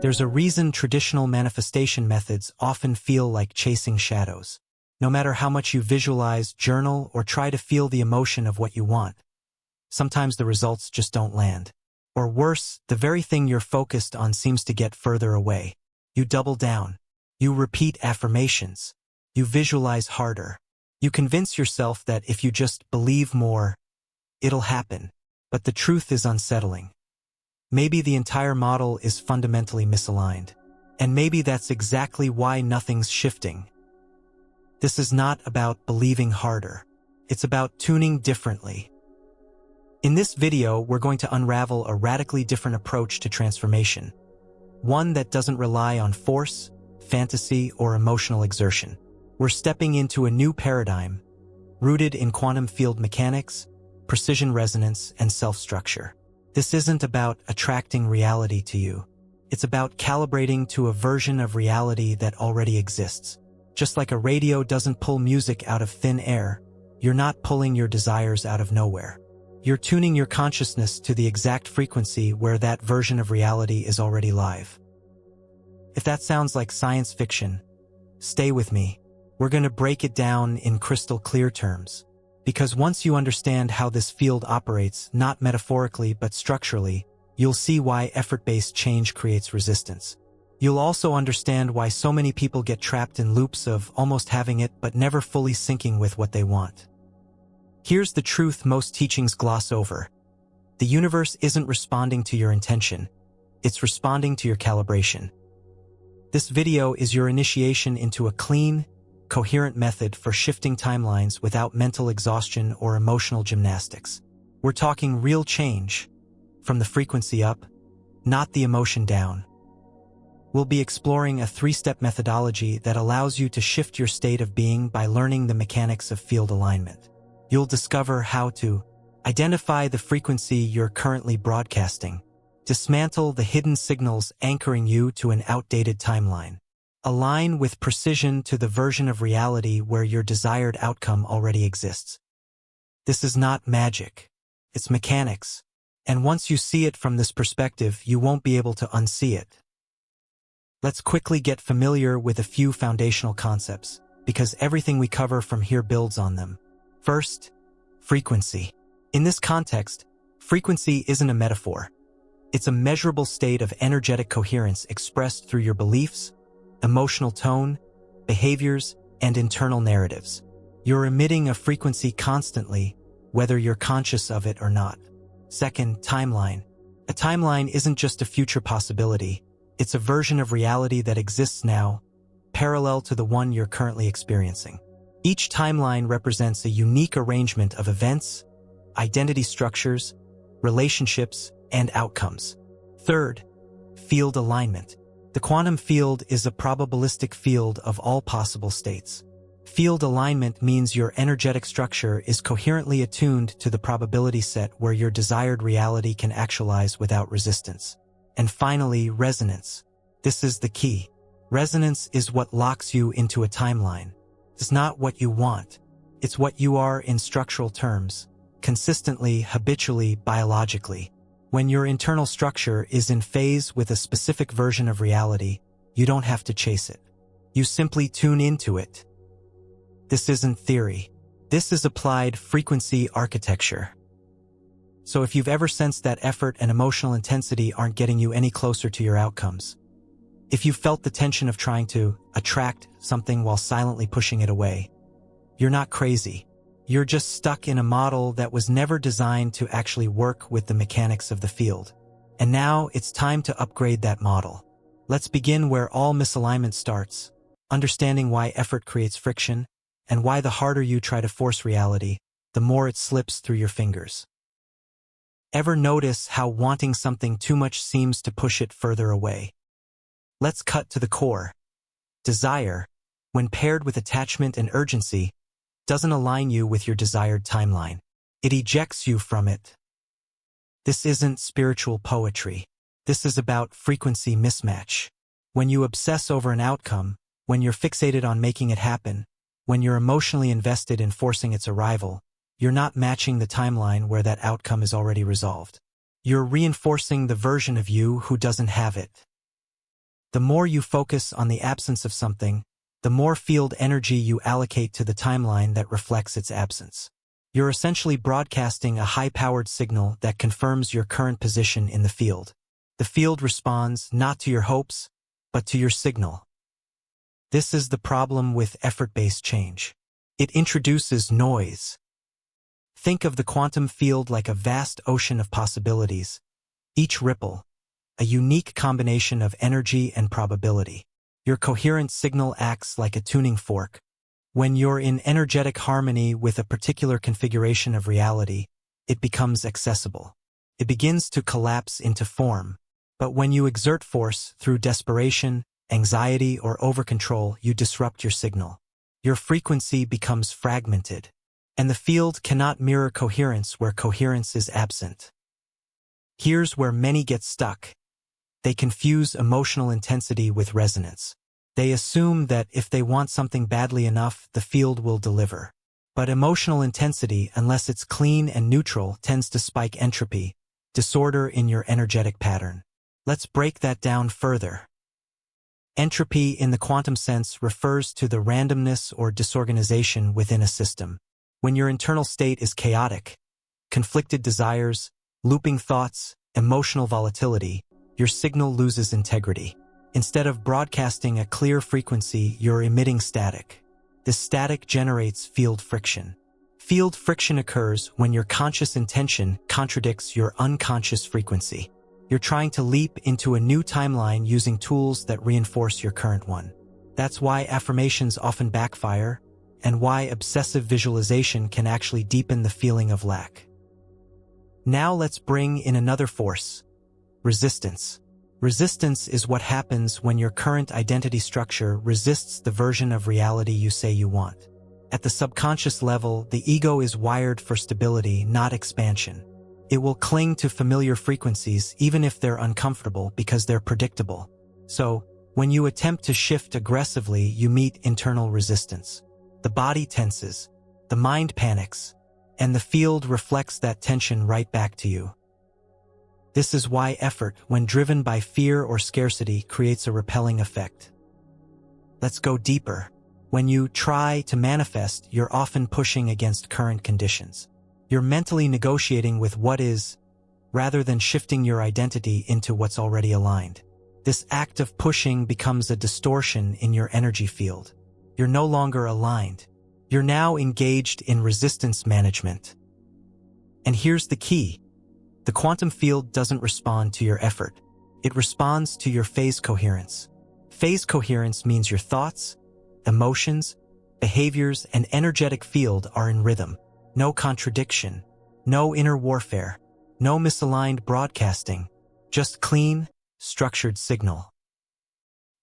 There's a reason traditional manifestation methods often feel like chasing shadows. No matter how much you visualize, journal, or try to feel the emotion of what you want, sometimes the results just don't land. Or worse, the very thing you're focused on seems to get further away. You double down. You repeat affirmations. You visualize harder. You convince yourself that if you just believe more, it'll happen. But the truth is unsettling. Maybe the entire model is fundamentally misaligned. And maybe that's exactly why nothing's shifting. This is not about believing harder. It's about tuning differently. In this video, we're going to unravel a radically different approach to transformation. One that doesn't rely on force, fantasy, or emotional exertion. We're stepping into a new paradigm, rooted in quantum field mechanics, precision resonance, and self-structure. This isn't about attracting reality to you. It's about calibrating to a version of reality that already exists. Just like a radio doesn't pull music out of thin air, you're not pulling your desires out of nowhere. You're tuning your consciousness to the exact frequency where that version of reality is already live. If that sounds like science fiction, stay with me. We're going to break it down in crystal clear terms. Because once you understand how this field operates, not metaphorically but structurally, you'll see why effort-based change creates resistance. You'll also understand why so many people get trapped in loops of almost having it but never fully syncing with what they want. Here's the truth most teachings gloss over. The universe isn't responding to your intention. It's responding to your calibration. This video is your initiation into a clean, coherent method for shifting timelines without mental exhaustion or emotional gymnastics. We're talking real change, from the frequency up, not the emotion down. We'll be exploring a three-step methodology that allows you to shift your state of being by learning the mechanics of field alignment. You'll discover how to identify the frequency you're currently broadcasting, dismantle the hidden signals anchoring you to an outdated timeline, align with precision to the version of reality where your desired outcome already exists. This is not magic. It's mechanics. And once you see it from this perspective, you won't be able to unsee it. Let's quickly get familiar with a few foundational concepts, because everything we cover from here builds on them. First, frequency. In this context, frequency isn't a metaphor. It's a measurable state of energetic coherence expressed through your beliefs, emotional tone, behaviors, and internal narratives. You're emitting a frequency constantly, whether you're conscious of it or not. Second, timeline. A timeline isn't just a future possibility. It's a version of reality that exists now, parallel to the one you're currently experiencing. Each timeline represents a unique arrangement of events, identity structures, relationships, and outcomes. Third, field alignment. The quantum field is a probabilistic field of all possible states. Field alignment means your energetic structure is coherently attuned to the probability set where your desired reality can actualize without resistance. And finally, resonance. This is the key. Resonance is what locks you into a timeline. It's not what you want. It's what you are in structural terms, consistently, habitually, biologically. When your internal structure is in phase with a specific version of reality, you don't have to chase it. You simply tune into it. This isn't theory. This is applied frequency architecture. So if you've ever sensed that effort and emotional intensity aren't getting you any closer to your outcomes, if you felt the tension of trying to attract something while silently pushing it away, you're not crazy. You're just stuck in a model that was never designed to actually work with the mechanics of the field. And now it's time to upgrade that model. Let's begin where all misalignment starts, understanding why effort creates friction, and why the harder you try to force reality, the more it slips through your fingers. Ever notice how wanting something too much seems to push it further away? Let's cut to the core. Desire, when paired with attachment and urgency, doesn't align you with your desired timeline. It ejects you from it. This isn't spiritual poetry. This is about frequency mismatch. When you obsess over an outcome, when you're fixated on making it happen, when you're emotionally invested in forcing its arrival, you're not matching the timeline where that outcome is already resolved. You're reinforcing the version of you who doesn't have it. The more you focus on the absence of something, the more field energy you allocate to the timeline that reflects its absence. You're essentially broadcasting a high-powered signal that confirms your current position in the field. The field responds not to your hopes, but to your signal. This is the problem with effort-based change. It introduces noise. Think of the quantum field like a vast ocean of possibilities, each ripple, a unique combination of energy and probability. Your coherent signal acts like a tuning fork. When you're in energetic harmony with a particular configuration of reality, it becomes accessible. It begins to collapse into form. But when you exert force through desperation, anxiety, or overcontrol, you disrupt your signal. Your frequency becomes fragmented, and the field cannot mirror coherence where coherence is absent. Here's where many get stuck. They confuse emotional intensity with resonance. They assume that if they want something badly enough, the field will deliver. But emotional intensity, unless it's clean and neutral, tends to spike entropy, disorder in your energetic pattern. Let's break that down further. Entropy in the quantum sense refers to the randomness or disorganization within a system. When your internal state is chaotic, conflicted desires, looping thoughts, emotional volatility, your signal loses integrity. Instead of broadcasting a clear frequency, you're emitting static. This static generates field friction. Field friction occurs when your conscious intention contradicts your unconscious frequency. You're trying to leap into a new timeline using tools that reinforce your current one. That's why affirmations often backfire, and why obsessive visualization can actually deepen the feeling of lack. Now let's bring in another force: resistance. Resistance is what happens when your current identity structure resists the version of reality you say you want. At the subconscious level, the ego is wired for stability, not expansion. It will cling to familiar frequencies even if they're uncomfortable because they're predictable. So, when you attempt to shift aggressively, you meet internal resistance. The body tenses, the mind panics, and the field reflects that tension right back to you. This is why effort, when driven by fear or scarcity, creates a repelling effect. Let's go deeper. When you try to manifest, you're often pushing against current conditions. You're mentally negotiating with what is, rather than shifting your identity into what's already aligned. This act of pushing becomes a distortion in your energy field. You're no longer aligned. You're now engaged in resistance management. And here's the key. The quantum field doesn't respond to your effort. It responds to your phase coherence. Phase coherence means your thoughts, emotions, behaviors, and energetic field are in rhythm. No contradiction, no inner warfare, no misaligned broadcasting, just clean, structured signal.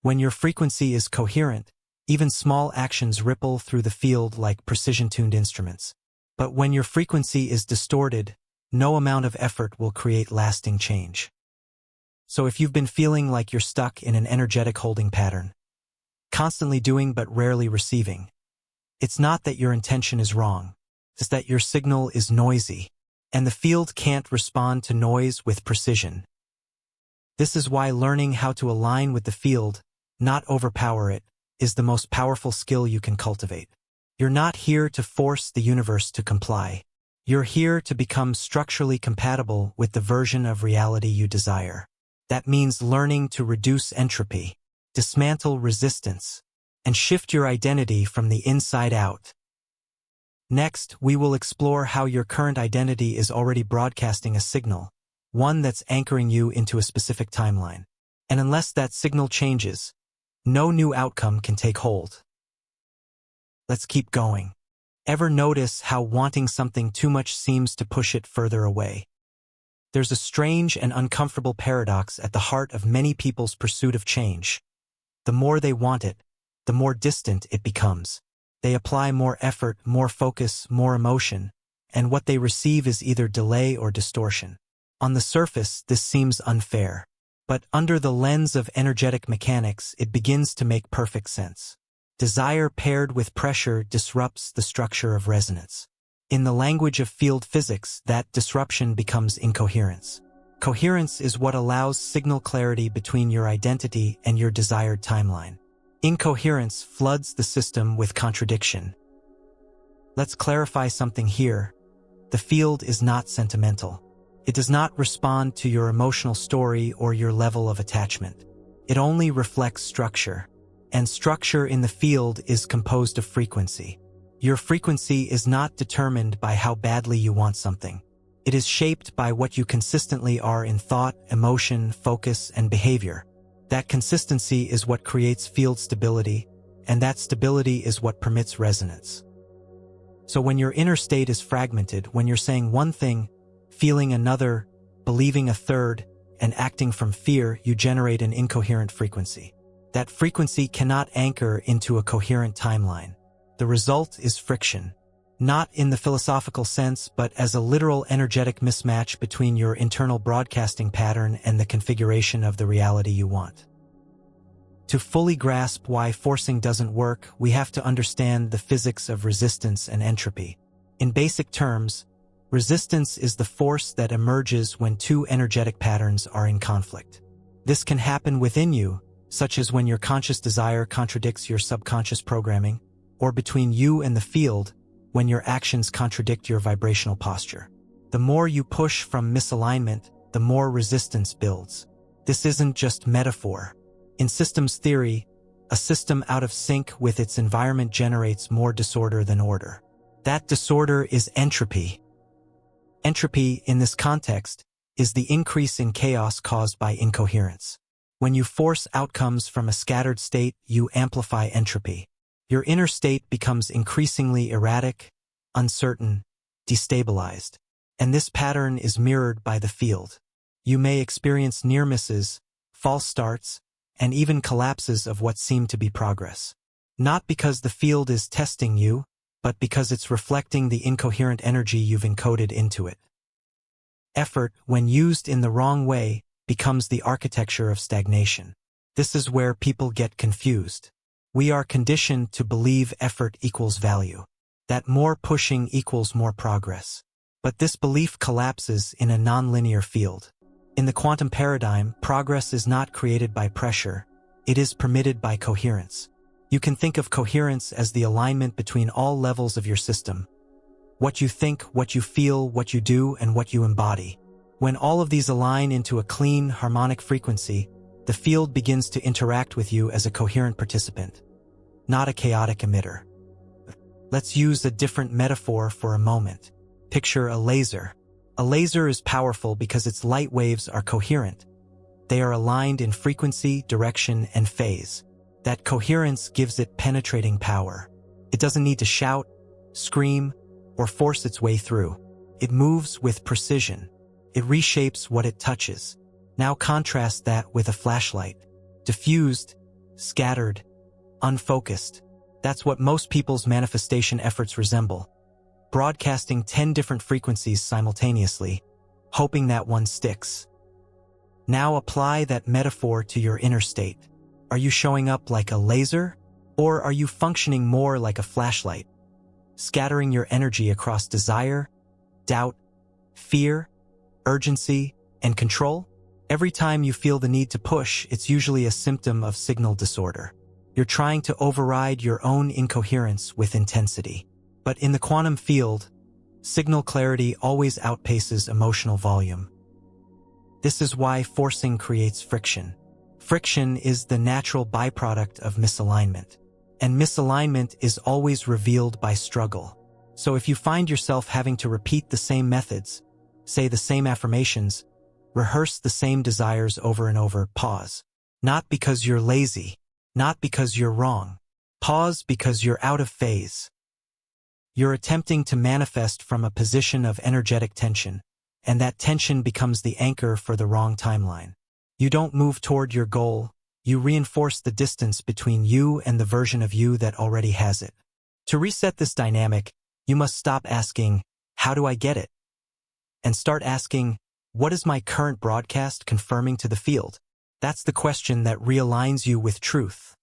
When your frequency is coherent, even small actions ripple through the field like precision-tuned instruments. But when your frequency is distorted, no amount of effort will create lasting change. So if you've been feeling like you're stuck in an energetic holding pattern, constantly doing but rarely receiving, it's not that your intention is wrong. It's that your signal is noisy, and the field can't respond to noise with precision. This is why learning how to align with the field, not overpower it, is the most powerful skill you can cultivate. You're not here to force the universe to comply. You're here to become structurally compatible with the version of reality you desire. That means learning to reduce entropy, dismantle resistance, and shift your identity from the inside out. Next, we will explore how your current identity is already broadcasting a signal, one that's anchoring you into a specific timeline. And unless that signal changes, no new outcome can take hold. Let's keep going. Ever notice how wanting something too much seems to push it further away? There's a strange and uncomfortable paradox at the heart of many people's pursuit of change. The more they want it, the more distant it becomes. They apply more effort, more focus, more emotion, and what they receive is either delay or distortion. On the surface, this seems unfair. But under the lens of energetic mechanics, it begins to make perfect sense. Desire paired with pressure disrupts the structure of resonance. In the language of field physics, that disruption becomes incoherence. Coherence is what allows signal clarity between your identity and your desired timeline. Incoherence floods the system with contradiction. Let's clarify something here. The field is not sentimental. It does not respond to your emotional story or your level of attachment. It only reflects structure. And structure in the field is composed of frequency. Your frequency is not determined by how badly you want something. It is shaped by what you consistently are in thought, emotion, focus, and behavior. That consistency is what creates field stability, and that stability is what permits resonance. So when your inner state is fragmented, when you're saying one thing, feeling another, believing a third, and acting from fear, you generate an incoherent frequency. That frequency cannot anchor into a coherent timeline. The result is friction. Not in the philosophical sense, but as a literal energetic mismatch between your internal broadcasting pattern and the configuration of the reality you want. To fully grasp why forcing doesn't work, we have to understand the physics of resistance and entropy. In basic terms, resistance is the force that emerges when two energetic patterns are in conflict. This can happen within you, such as when your conscious desire contradicts your subconscious programming, or between you and the field, when your actions contradict your vibrational posture. The more you push from misalignment, the more resistance builds. This isn't just metaphor. In systems theory, a system out of sync with its environment generates more disorder than order. That disorder is entropy. Entropy, in this context, is the increase in chaos caused by incoherence. When you force outcomes from a scattered state, you amplify entropy. Your inner state becomes increasingly erratic, uncertain, destabilized. And this pattern is mirrored by the field. You may experience near misses, false starts, and even collapses of what seem to be progress. Not because the field is testing you, but because it's reflecting the incoherent energy you've encoded into it. Effort, when used in the wrong way, becomes the architecture of stagnation. This is where people get confused. We are conditioned to believe effort equals value, that more pushing equals more progress. But this belief collapses in a nonlinear field. In the quantum paradigm, progress is not created by pressure, it is permitted by coherence. You can think of coherence as the alignment between all levels of your system. What you think, what you feel, what you do, and what you embody. When all of these align into a clean, harmonic frequency, the field begins to interact with you as a coherent participant, not a chaotic emitter. Let's use a different metaphor for a moment. Picture a laser. A laser is powerful because its light waves are coherent. They are aligned in frequency, direction, and phase. That coherence gives it penetrating power. It doesn't need to shout, scream, or force its way through. It moves with precision. It reshapes what it touches. Now contrast that with a flashlight. Diffused, scattered, unfocused. That's what most people's manifestation efforts resemble. Broadcasting 10 different frequencies simultaneously, hoping that one sticks. Now apply that metaphor to your inner state. Are you showing up like a laser, or are you functioning more like a flashlight? Scattering your energy across desire, doubt, fear, urgency, and control? Every time you feel the need to push, it's usually a symptom of signal disorder. You're trying to override your own incoherence with intensity. But in the quantum field, signal clarity always outpaces emotional volume. This is why forcing creates friction. Friction is the natural byproduct of misalignment. And misalignment is always revealed by struggle. So if you find yourself having to repeat the same methods, say the same affirmations, rehearse the same desires over and over, pause. Not because you're lazy, not because you're wrong. Pause because you're out of phase. You're attempting to manifest from a position of energetic tension, and that tension becomes the anchor for the wrong timeline. You don't move toward your goal, you reinforce the distance between you and the version of you that already has it. To reset this dynamic, you must stop asking, "How do I get it?" and start asking, "What is my current broadcast confirming to the field?" That's the question that realigns you with truth.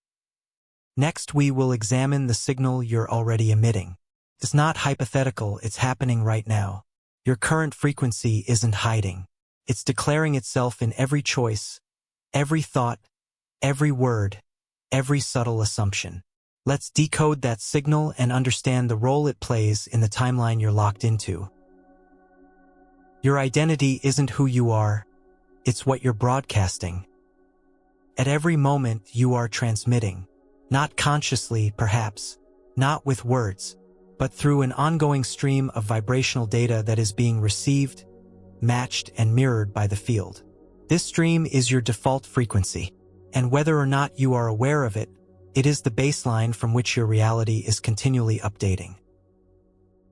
Next, we will examine the signal you're already emitting. It's not hypothetical, it's happening right now. Your current frequency isn't hiding. It's declaring itself in every choice, every thought, every word, every subtle assumption. Let's decode that signal and understand the role it plays in the timeline you're locked into. Your identity isn't who you are, it's what you're broadcasting. At every moment you are transmitting, not consciously perhaps, not with words, but through an ongoing stream of vibrational data that is being received, matched, and mirrored by the field. This stream is your default frequency, and whether or not you are aware of it, it is the baseline from which your reality is continually updating.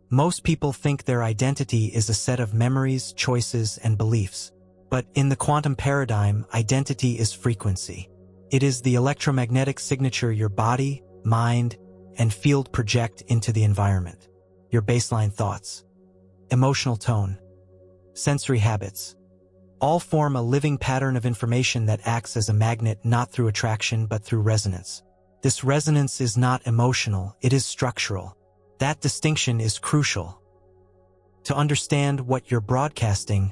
Most people think their identity is a set of memories, choices, and beliefs. But in the quantum paradigm, identity is frequency. It is the electromagnetic signature your body, mind, and field project into the environment. Your baseline thoughts, emotional tone, sensory habits, all form a living pattern of information that acts as a magnet not through attraction but through resonance. This resonance is not emotional, it is structural. That distinction is crucial. To understand what you're broadcasting,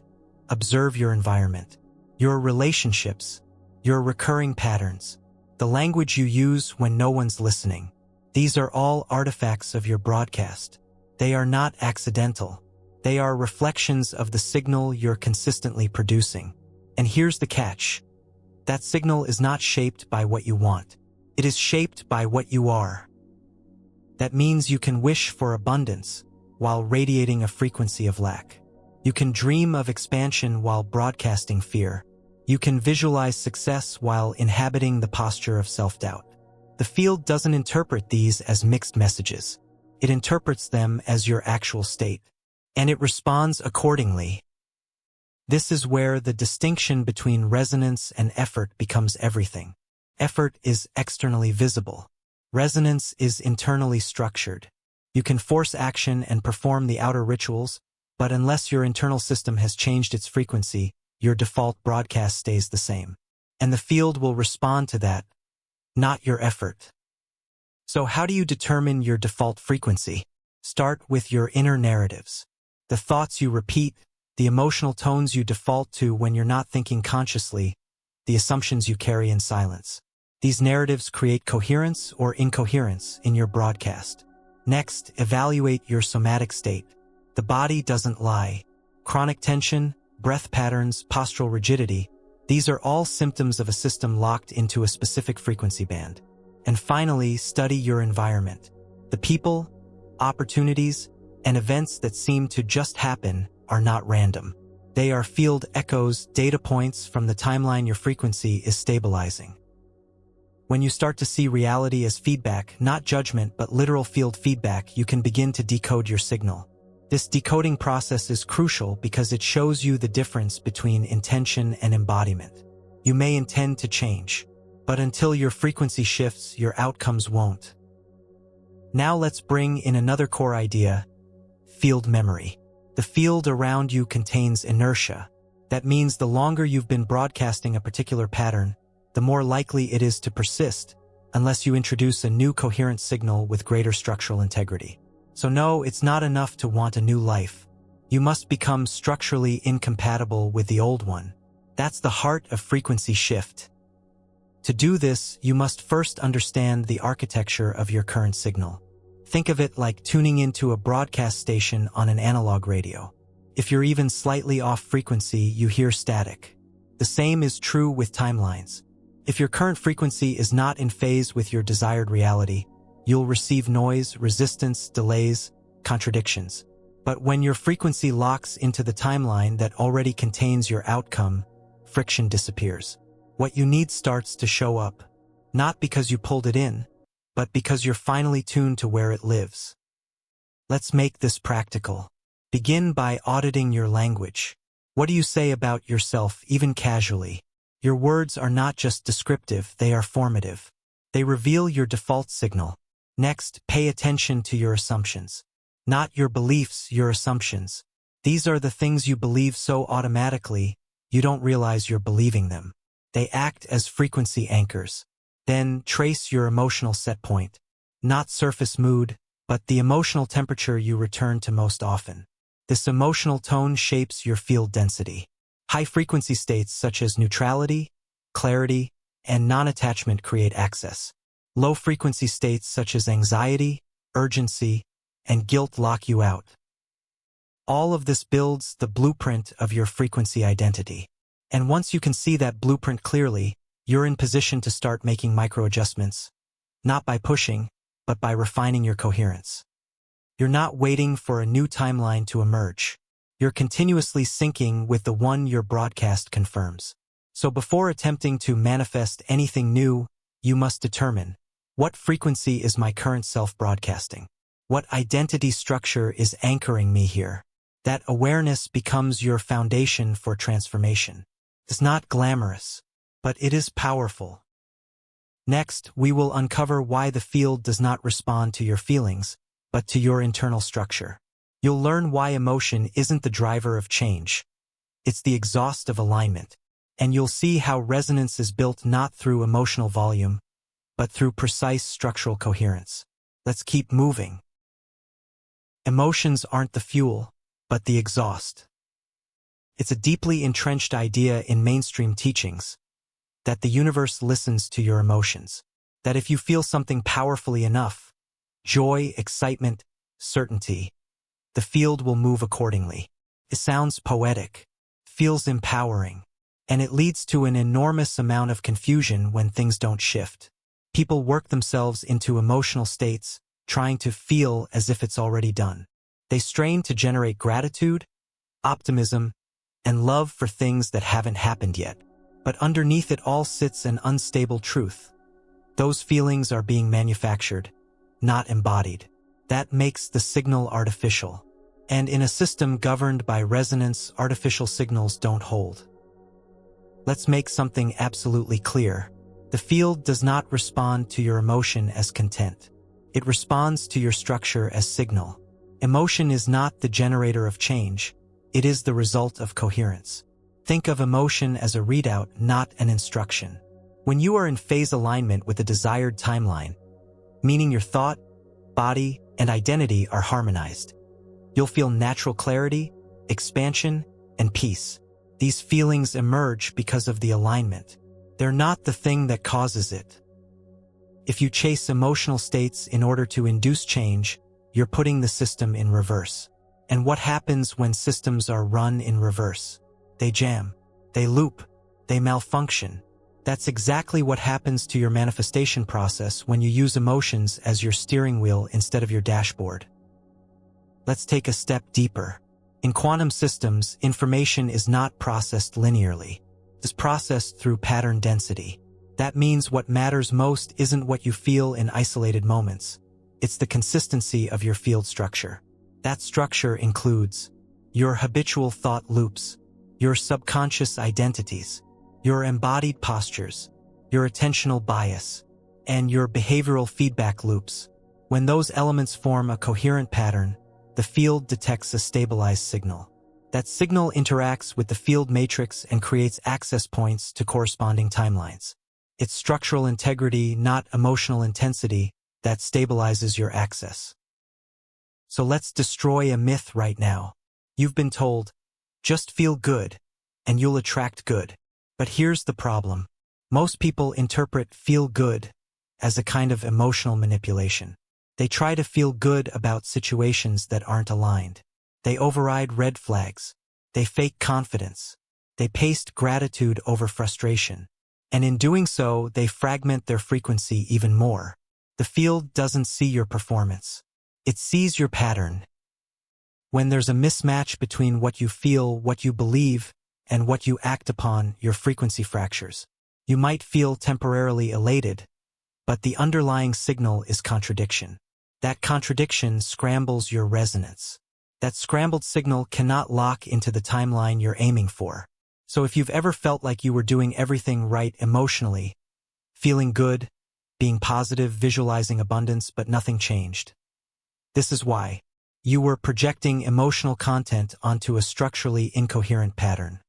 observe your environment, your relationships, your recurring patterns, the language you use when no one's listening. These are all artifacts of your broadcast. They are not accidental. They are reflections of the signal you're consistently producing. And here's the catch. That signal is not shaped by what you want. It is shaped by what you are. That means you can wish for abundance while radiating a frequency of lack. You can dream of expansion while broadcasting fear. You can visualize success while inhabiting the posture of self-doubt. The field doesn't interpret these as mixed messages. It interprets them as your actual state, and it responds accordingly. This is where the distinction between resonance and effort becomes everything. Effort is externally visible. Resonance is internally structured. You can force action and perform the outer rituals, but unless your internal system has changed its frequency, your default broadcast stays the same. And the field will respond to that, not your effort. So how do you determine your default frequency? Start with your inner narratives. The thoughts you repeat, the emotional tones you default to when you're not thinking consciously, the assumptions you carry in silence. These narratives create coherence or incoherence in your broadcast. Next, evaluate your somatic state. The body doesn't lie. Chronic tension, breath patterns, postural rigidity, these are all symptoms of a system locked into a specific frequency band. And finally, study your environment. The people, opportunities, and events that seem to just happen are not random. They are field echoes, data points from the timeline your frequency is stabilizing. When you start to see reality as feedback, not judgment but literal field feedback, you can begin to decode your signal. This decoding process is crucial because it shows you the difference between intention and embodiment. You may intend to change, but until your frequency shifts, your outcomes won't. Now let's bring in another core idea, field memory. The field around you contains inertia. That means the longer you've been broadcasting a particular pattern, the more likely it is to persist, unless you introduce a new coherent signal with greater structural integrity. So no, it's not enough to want a new life. You must become structurally incompatible with the old one. That's the heart of frequency shift. To do this, you must first understand the architecture of your current signal. Think of it like tuning into a broadcast station on an analog radio. If you're even slightly off frequency, you hear static. The same is true with timelines. If your current frequency is not in phase with your desired reality, you'll receive noise, resistance, delays, contradictions. But when your frequency locks into the timeline that already contains your outcome, friction disappears. What you need starts to show up, not because you pulled it in, but because you're finally tuned to where it lives. Let's make this practical. Begin by auditing your language. What do you say about yourself, even casually? Your words are not just descriptive, they are formative. They reveal your default signal. Next, pay attention to your assumptions. Not your beliefs, your assumptions. These are the things you believe so automatically, you don't realize you're believing them. They act as frequency anchors. Then trace your emotional set point. Not surface mood, but the emotional temperature you return to most often. This emotional tone shapes your field density. High-frequency states such as neutrality, clarity, and non-attachment create access. Low-frequency states such as anxiety, urgency, and guilt lock you out. All of this builds the blueprint of your frequency identity. And once you can see that blueprint clearly, you're in position to start making micro-adjustments, not by pushing, but by refining your coherence. You're not waiting for a new timeline to emerge. You're continuously syncing with the one your broadcast confirms. So before attempting to manifest anything new, you must determine, what frequency is my current self broadcasting? What identity structure is anchoring me here? That awareness becomes your foundation for transformation. It's not glamorous, but it is powerful. Next, we will uncover why the field does not respond to your feelings, but to your internal structure. You'll learn why emotion isn't the driver of change. It's the exhaust of alignment. And you'll see how resonance is built not through emotional volume, but through precise structural coherence. Let's keep moving. Emotions aren't the fuel, but the exhaust. It's a deeply entrenched idea in mainstream teachings, that the universe listens to your emotions, that if you feel something powerfully enough, joy, excitement, certainty, the field will move accordingly. It sounds poetic, feels empowering, and it leads to an enormous amount of confusion when things don't shift. People work themselves into emotional states, trying to feel as if it's already done. They strain to generate gratitude, optimism, and love for things that haven't happened yet. But underneath it all sits an unstable truth. Those feelings are being manufactured, not embodied. That makes the signal artificial. And in a system governed by resonance, artificial signals don't hold. Let's make something absolutely clear. The field does not respond to your emotion as content. It responds to your structure as signal. Emotion is not the generator of change. It is the result of coherence. Think of emotion as a readout, not an instruction. When you are in phase alignment with a desired timeline, meaning your thought, body, and identity are harmonized, you'll feel natural clarity, expansion, and peace. These feelings emerge because of the alignment. They're not the thing that causes it. If you chase emotional states in order to induce change, you're putting the system in reverse. And what happens when systems are run in reverse? They jam, they loop, they malfunction. That's exactly what happens to your manifestation process when you use emotions as your steering wheel instead of your dashboard. Let's take a step deeper. In quantum systems, information is not processed linearly. It's processed through pattern density. That means what matters most isn't what you feel in isolated moments. It's the consistency of your field structure. That structure includes your habitual thought loops, your subconscious identities, your embodied postures, your attentional bias, and your behavioral feedback loops. When those elements form a coherent pattern, the field detects a stabilized signal. That signal interacts with the field matrix and creates access points to corresponding timelines. It's structural integrity, not emotional intensity, that stabilizes your access. So let's destroy a myth right now. You've been told, just feel good, and you'll attract good. But here's the problem. Most people interpret feel good as a kind of emotional manipulation. They try to feel good about situations that aren't aligned. They override red flags. They fake confidence. They paste gratitude over frustration. And in doing so, they fragment their frequency even more. The field doesn't see your performance. It sees your pattern. When there's a mismatch between what you feel, what you believe, and what you act upon, your frequency fractures. You might feel temporarily elated, but the underlying signal is contradiction. That contradiction scrambles your resonance. That scrambled signal cannot lock into the timeline you're aiming for. So if you've ever felt like you were doing everything right emotionally, feeling good, being positive, visualizing abundance, but nothing changed, this is why. You were projecting emotional content onto a structurally incoherent pattern.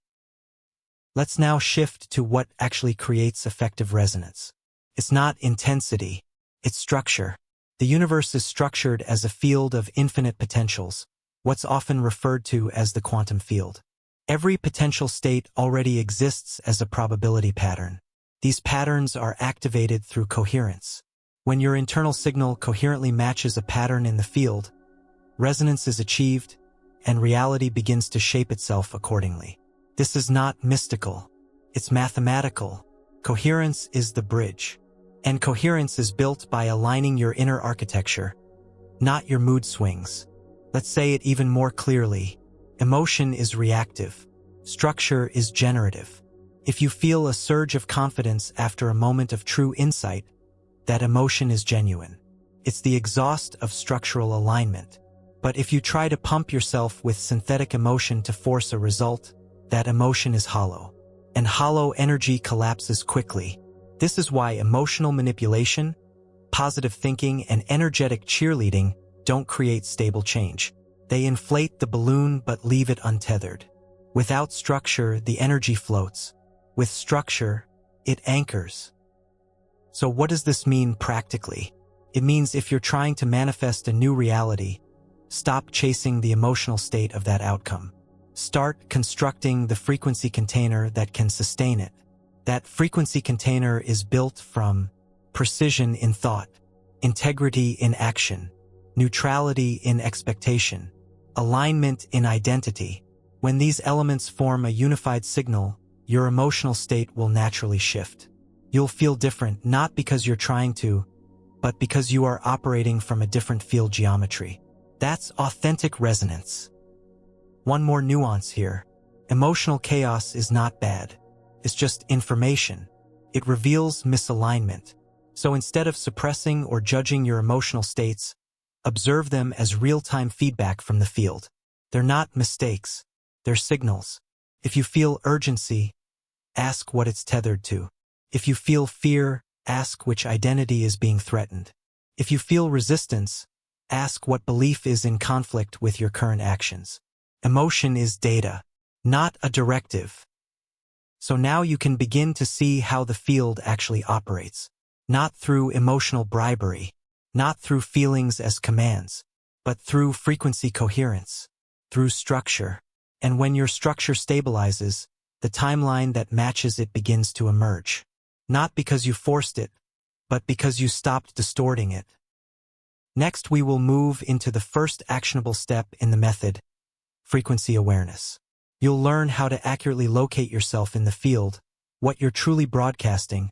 Let's now shift to what actually creates effective resonance. It's not intensity, it's structure. The universe is structured as a field of infinite potentials, what's often referred to as the quantum field. Every potential state already exists as a probability pattern. These patterns are activated through coherence. When your internal signal coherently matches a pattern in the field, resonance is achieved, and reality begins to shape itself accordingly. This is not mystical. It's mathematical. Coherence is the bridge. And coherence is built by aligning your inner architecture, not your mood swings. Let's say it even more clearly. Emotion is reactive. Structure is generative. If you feel a surge of confidence after a moment of true insight, that emotion is genuine. It's the exhaust of structural alignment. But if you try to pump yourself with synthetic emotion to force a result, that emotion is hollow. And hollow energy collapses quickly. This is why emotional manipulation, positive thinking, and energetic cheerleading don't create stable change. They inflate the balloon but leave it untethered. Without structure, the energy floats. With structure, it anchors. So what does this mean practically? It means if you're trying to manifest a new reality, stop chasing the emotional state of that outcome. Start constructing the frequency container that can sustain it. That frequency container is built from precision in thought, integrity in action, neutrality in expectation, alignment in identity. When these elements form a unified signal, your emotional state will naturally shift. You'll feel different not because you're trying to, but because you are operating from a different field geometry. That's authentic resonance. One more nuance here. Emotional chaos is not bad. It's just information. It reveals misalignment. So instead of suppressing or judging your emotional states, observe them as real-time feedback from the field. They're not mistakes. They're signals. If you feel urgency, ask what it's tethered to. If you feel fear, ask which identity is being threatened. If you feel resistance, ask what belief is in conflict with your current actions. Emotion is data, not a directive. So now you can begin to see how the field actually operates. Not through emotional bribery, not through feelings as commands, but through frequency coherence, through structure. And when your structure stabilizes, the timeline that matches it begins to emerge. Not because you forced it, but because you stopped distorting it. Next, we will move into the first actionable step in the method, frequency awareness. You'll learn how to accurately locate yourself in the field, what you're truly broadcasting,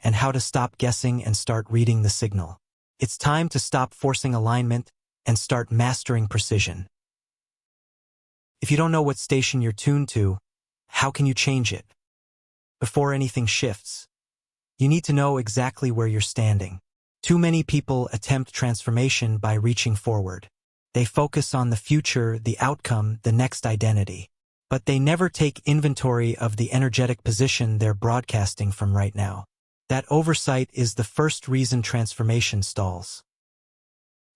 and how to stop guessing and start reading the signal. It's time to stop forcing alignment and start mastering precision. If you don't know what station you're tuned to, how can you change it? Before anything shifts, you need to know exactly where you're standing. Too many people attempt transformation by reaching forward. They focus on the future, the outcome, the next identity. But they never take inventory of the energetic position they're broadcasting from right now. That oversight is the first reason transformation stalls.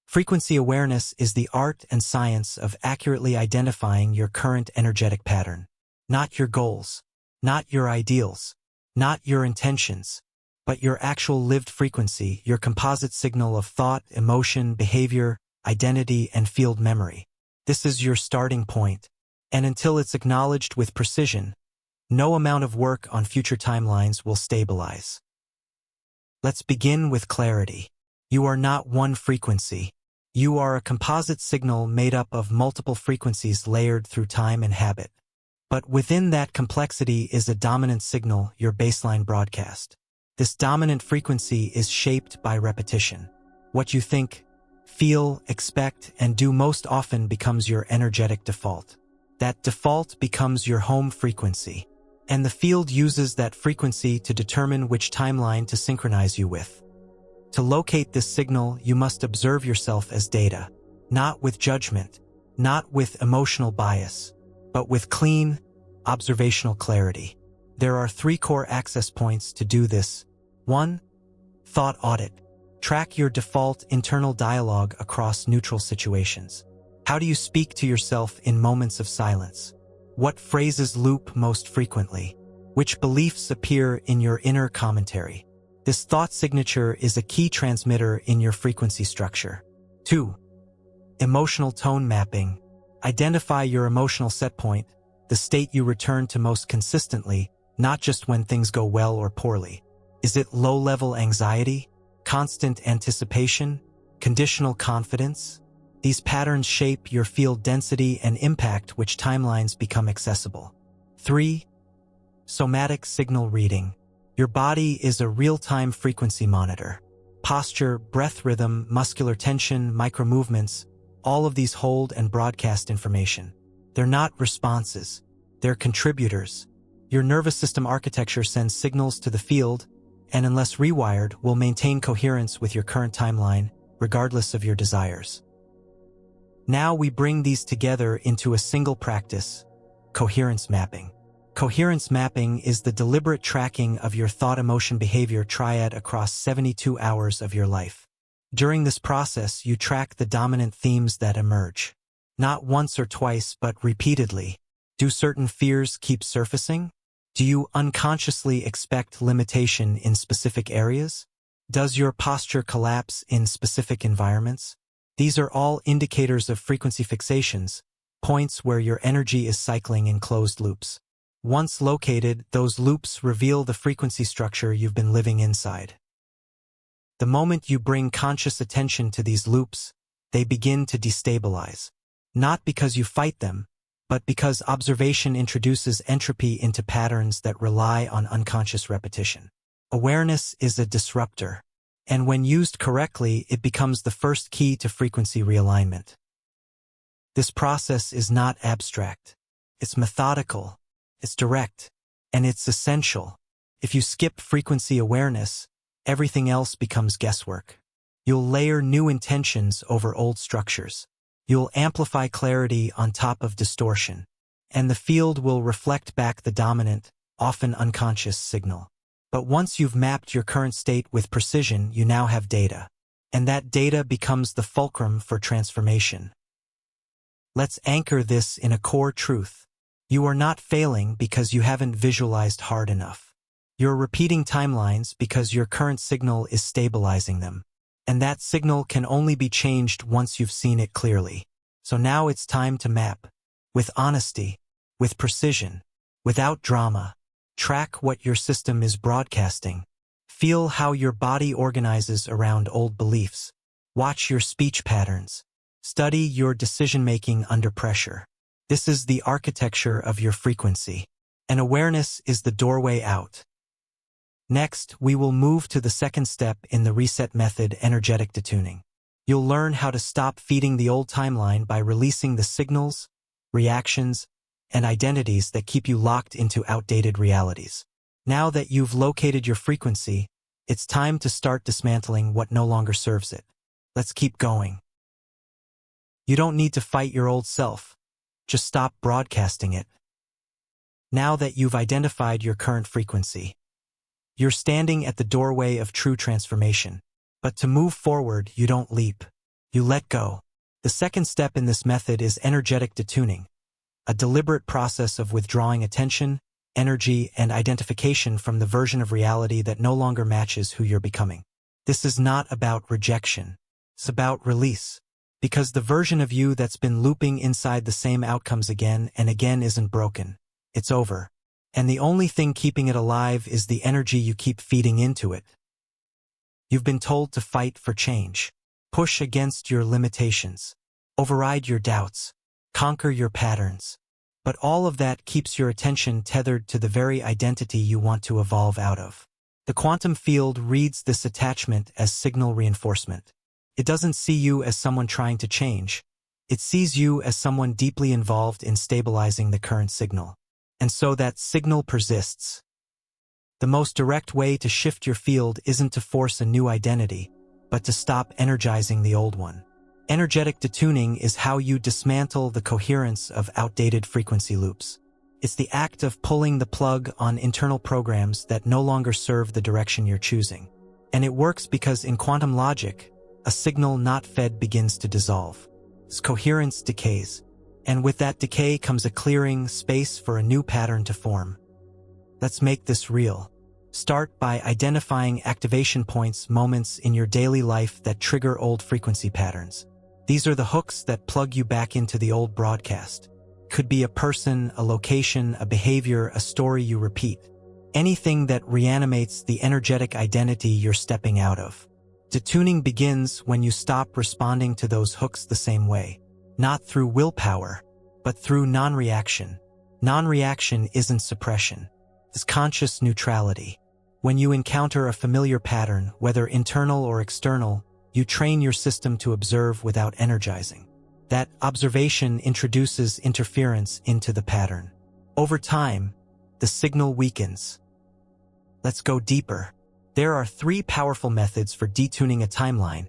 Frequency awareness is the art and science of accurately identifying your current energetic pattern. Not your goals, not your ideals, not your intentions, but your actual lived frequency, your composite signal of thought, emotion, behavior, identity, and field memory. This is your starting point, and until it's acknowledged with precision, no amount of work on future timelines will stabilize. Let's begin with clarity. You are not one frequency. You are a composite signal made up of multiple frequencies layered through time and habit. But within that complexity is a dominant signal, your baseline broadcast. This dominant frequency is shaped by repetition. What you think, feel, expect, and do most often becomes your energetic default. That default becomes your home frequency. And the field uses that frequency to determine which timeline to synchronize you with. To locate this signal, you must observe yourself as data, not with judgment, not with emotional bias, but with clean, observational clarity. There are 3 core access points to do this. 1. Thought audit. Track your default internal dialogue across neutral situations. How do you speak to yourself in moments of silence? What phrases loop most frequently? Which beliefs appear in your inner commentary? This thought signature is a key transmitter in your frequency structure. 2. Emotional tone mapping. Identify your emotional set point, the state you return to most consistently, not just when things go well or poorly? Is it low-level anxiety, constant anticipation, conditional confidence? These patterns shape your field density and impact which timelines become accessible. 3. Somatic signal reading. Your body is a real-time frequency monitor. Posture, breath rhythm, muscular tension, micromovements, all of these hold and broadcast information. They're not responses. They're contributors. Your nervous system architecture sends signals to the field, and unless rewired, will maintain coherence with your current timeline, regardless of your desires. Now we bring these together into a single practice: coherence mapping. Coherence mapping is the deliberate tracking of your thought-emotion-behavior triad across 72 hours of your life. During this process, you track the dominant themes that emerge. Not once or twice, but repeatedly. Do certain fears keep surfacing? Do you unconsciously expect limitation in specific areas? Does your posture collapse in specific environments? These are all indicators of frequency fixations, points where your energy is cycling in closed loops. Once located, those loops reveal the frequency structure you've been living inside. The moment you bring conscious attention to these loops, they begin to destabilize. Not because you fight them, but because observation introduces entropy into patterns that rely on unconscious repetition. Awareness is a disruptor, and when used correctly, it becomes the first key to frequency realignment. This process is not abstract. It's methodical, it's direct, and it's essential. If you skip frequency awareness, everything else becomes guesswork. You'll layer new intentions over old structures. You'll amplify clarity on top of distortion, and the field will reflect back the dominant, often unconscious signal. But once you've mapped your current state with precision, you now have data, and that data becomes the fulcrum for transformation. Let's anchor this in a core truth. You are not failing because you haven't visualized hard enough. You're repeating timelines because your current signal is stabilizing them. And that signal can only be changed once you've seen it clearly. So now it's time to map. With honesty, with precision, without drama. Track what your system is broadcasting. Feel how your body organizes around old beliefs. Watch your speech patterns. Study your decision-making under pressure. This is the architecture of your frequency, and awareness is the doorway out. Next, we will move to the second step in the reset method, energetic detuning. You'll learn how to stop feeding the old timeline by releasing the signals, reactions, and identities that keep you locked into outdated realities. Now that you've located your frequency, it's time to start dismantling what no longer serves it. Let's keep going. You don't need to fight your old self. Just stop broadcasting it. Now that you've identified your current frequency, you're standing at the doorway of true transformation. But to move forward, you don't leap. You let go. The second step in this method is energetic detuning, a deliberate process of withdrawing attention, energy, and identification from the version of reality that no longer matches who you're becoming. This is not about rejection. It's about release. Because the version of you that's been looping inside the same outcomes again and again isn't broken. It's over. And the only thing keeping it alive is the energy you keep feeding into it. You've been told to fight for change. Push against your limitations. Override your doubts. Conquer your patterns. But all of that keeps your attention tethered to the very identity you want to evolve out of. The quantum field reads this attachment as signal reinforcement. It doesn't see you as someone trying to change. It sees you as someone deeply involved in stabilizing the current signal. And so that signal persists. The most direct way to shift your field isn't to force a new identity, but to stop energizing the old one. Energetic detuning is how you dismantle the coherence of outdated frequency loops. It's the act of pulling the plug on internal programs that no longer serve the direction you're choosing. And it works because in quantum logic, a signal not fed begins to dissolve. Its coherence decays. And with that decay comes a clearing space for a new pattern to form. Let's make this real. Start by identifying activation points, moments in your daily life that trigger old frequency patterns. These are the hooks that plug you back into the old broadcast. Could be a person, a location, a behavior, a story you repeat. Anything that reanimates the energetic identity you're stepping out of. Detuning begins when you stop responding to those hooks the same way. Not through willpower, but through non-reaction. Non-reaction isn't suppression. It's conscious neutrality. When you encounter a familiar pattern, whether internal or external, you train your system to observe without energizing. That observation introduces interference into the pattern. Over time, the signal weakens. Let's go deeper. There are 3 powerful methods for detuning a timeline: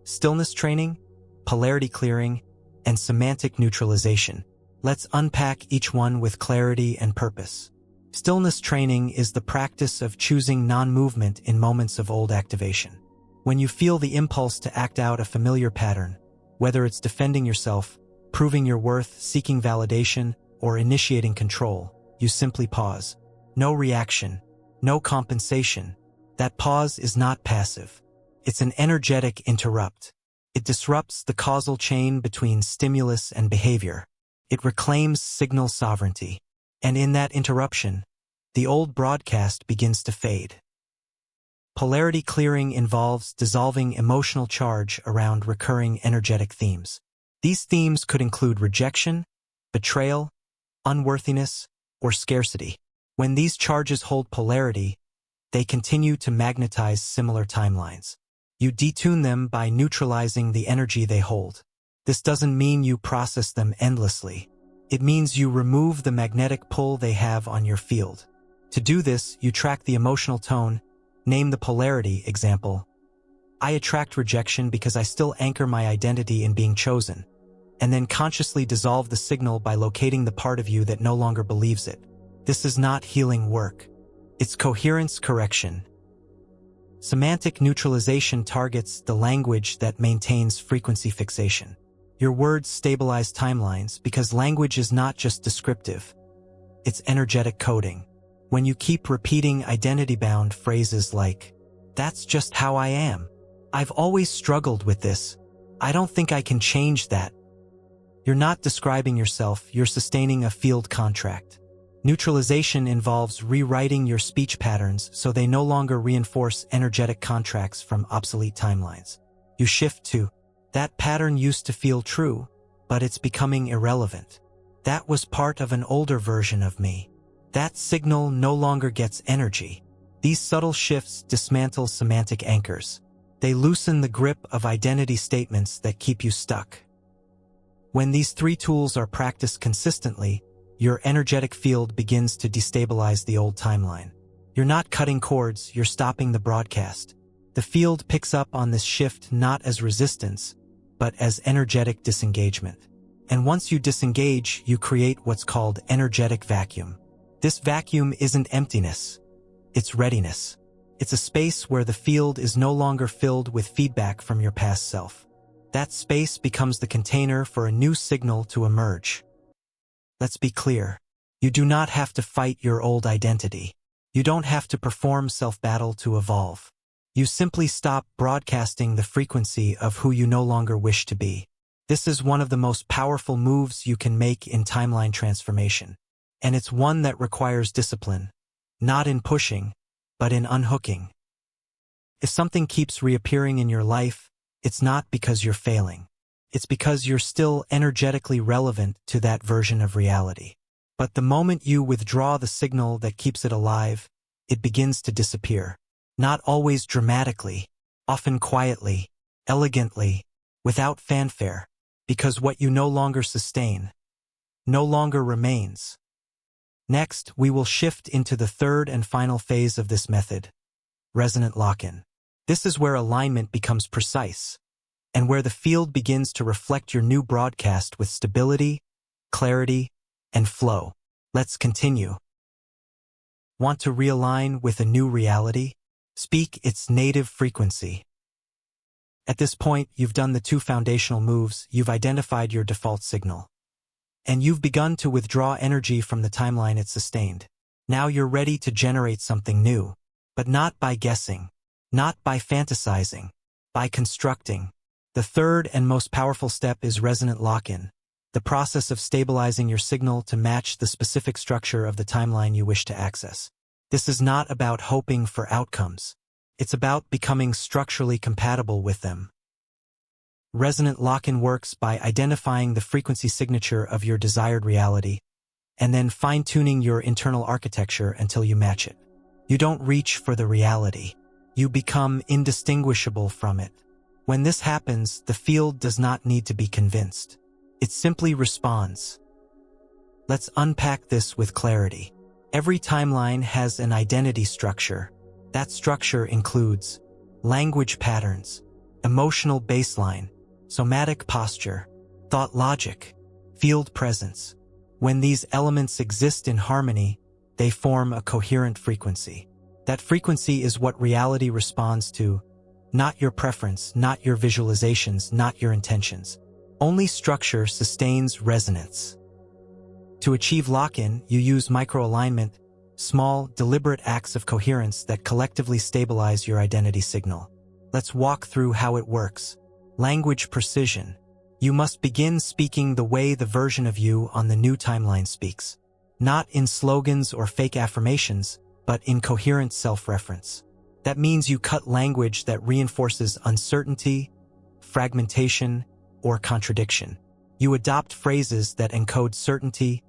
stillness training, polarity clearing, and semantic neutralization. Let's unpack each one with clarity and purpose. Stillness training is the practice of choosing non-movement in moments of old activation. When you feel the impulse to act out a familiar pattern, whether it's defending yourself, proving your worth, seeking validation, or initiating control, you simply pause. No reaction, no compensation. That pause is not passive. It's an energetic interrupt. It disrupts the causal chain between stimulus and behavior. It reclaims signal sovereignty. And in that interruption, the old broadcast begins to fade. Polarity clearing involves dissolving emotional charge around recurring energetic themes. These themes could include rejection, betrayal, unworthiness, or scarcity. When these charges hold polarity, they continue to magnetize similar timelines. You detune them by neutralizing the energy they hold. This doesn't mean you process them endlessly. It means you remove the magnetic pull they have on your field. To do this, you track the emotional tone, name the polarity. Example: I attract rejection because I still anchor my identity in being chosen, and then consciously dissolve the signal by locating the part of you that no longer believes it. This is not healing work. It's coherence correction. Semantic neutralization targets the language that maintains frequency fixation. Your words stabilize timelines because language is not just descriptive. It's energetic coding. When you keep repeating identity-bound phrases like, "That's just how I am. I've always struggled with this. I don't think I can change that." You're not describing yourself, you're sustaining a field contract. Neutralization involves rewriting your speech patterns so they no longer reinforce energetic contracts from obsolete timelines. You shift to, "That pattern used to feel true, but it's becoming irrelevant. That was part of an older version of me. That signal no longer gets energy." These subtle shifts dismantle semantic anchors. They loosen the grip of identity statements that keep you stuck. When these 3 tools are practiced consistently, your energetic field begins to destabilize the old timeline. You're not cutting cords, you're stopping the broadcast. The field picks up on this shift not as resistance, but as energetic disengagement. And once you disengage, you create what's called energetic vacuum. This vacuum isn't emptiness, it's readiness. It's a space where the field is no longer filled with feedback from your past self. That space becomes the container for a new signal to emerge. Let's be clear. You do not have to fight your old identity. You don't have to perform self-battle to evolve. You simply stop broadcasting the frequency of who you no longer wish to be. This is one of the most powerful moves you can make in timeline transformation. And it's one that requires discipline, not in pushing, but in unhooking. If something keeps reappearing in your life, it's not because you're failing. It's because you're still energetically relevant to that version of reality. But the moment you withdraw the signal that keeps it alive, it begins to disappear. Not always dramatically, often quietly, elegantly, without fanfare, because what you no longer sustain no longer remains. Next, we will shift into the 3rd and final phase of this method, Resonant Lockin. This is where alignment becomes precise, and where the field begins to reflect your new broadcast with stability, clarity, and flow. Let's continue. Want to realign with a new reality? Speak its native frequency. At this point, you've done the 2 foundational moves, you've identified your default signal. And you've begun to withdraw energy from the timeline it sustained. Now you're ready to generate something new, but not by guessing, not by fantasizing, by constructing. The 3rd and most powerful step is Resonant Lockin, the process of stabilizing your signal to match the specific structure of the timeline you wish to access. This is not about hoping for outcomes. It's about becoming structurally compatible with them. Resonant Lockin works by identifying the frequency signature of your desired reality and then fine-tuning your internal architecture until you match it. You don't reach for the reality. You become indistinguishable from it. When this happens, the field does not need to be convinced. It simply responds. Let's unpack this with clarity. Every timeline has an identity structure. That structure includes language patterns, emotional baseline, somatic posture, thought logic, field presence. When these elements exist in harmony, they form a coherent frequency. That frequency is what reality responds to, not your preference, not your visualizations, not your intentions. Only structure sustains resonance. To achieve lock-in, you use microalignment, small, deliberate acts of coherence that collectively stabilize your identity signal. Let's walk through how it works. Language precision. You must begin speaking the way the version of you on the new timeline speaks. Not in slogans or fake affirmations, but in coherent self-reference. That means you cut language that reinforces uncertainty, fragmentation, or contradiction. You adopt phrases that encode certainty,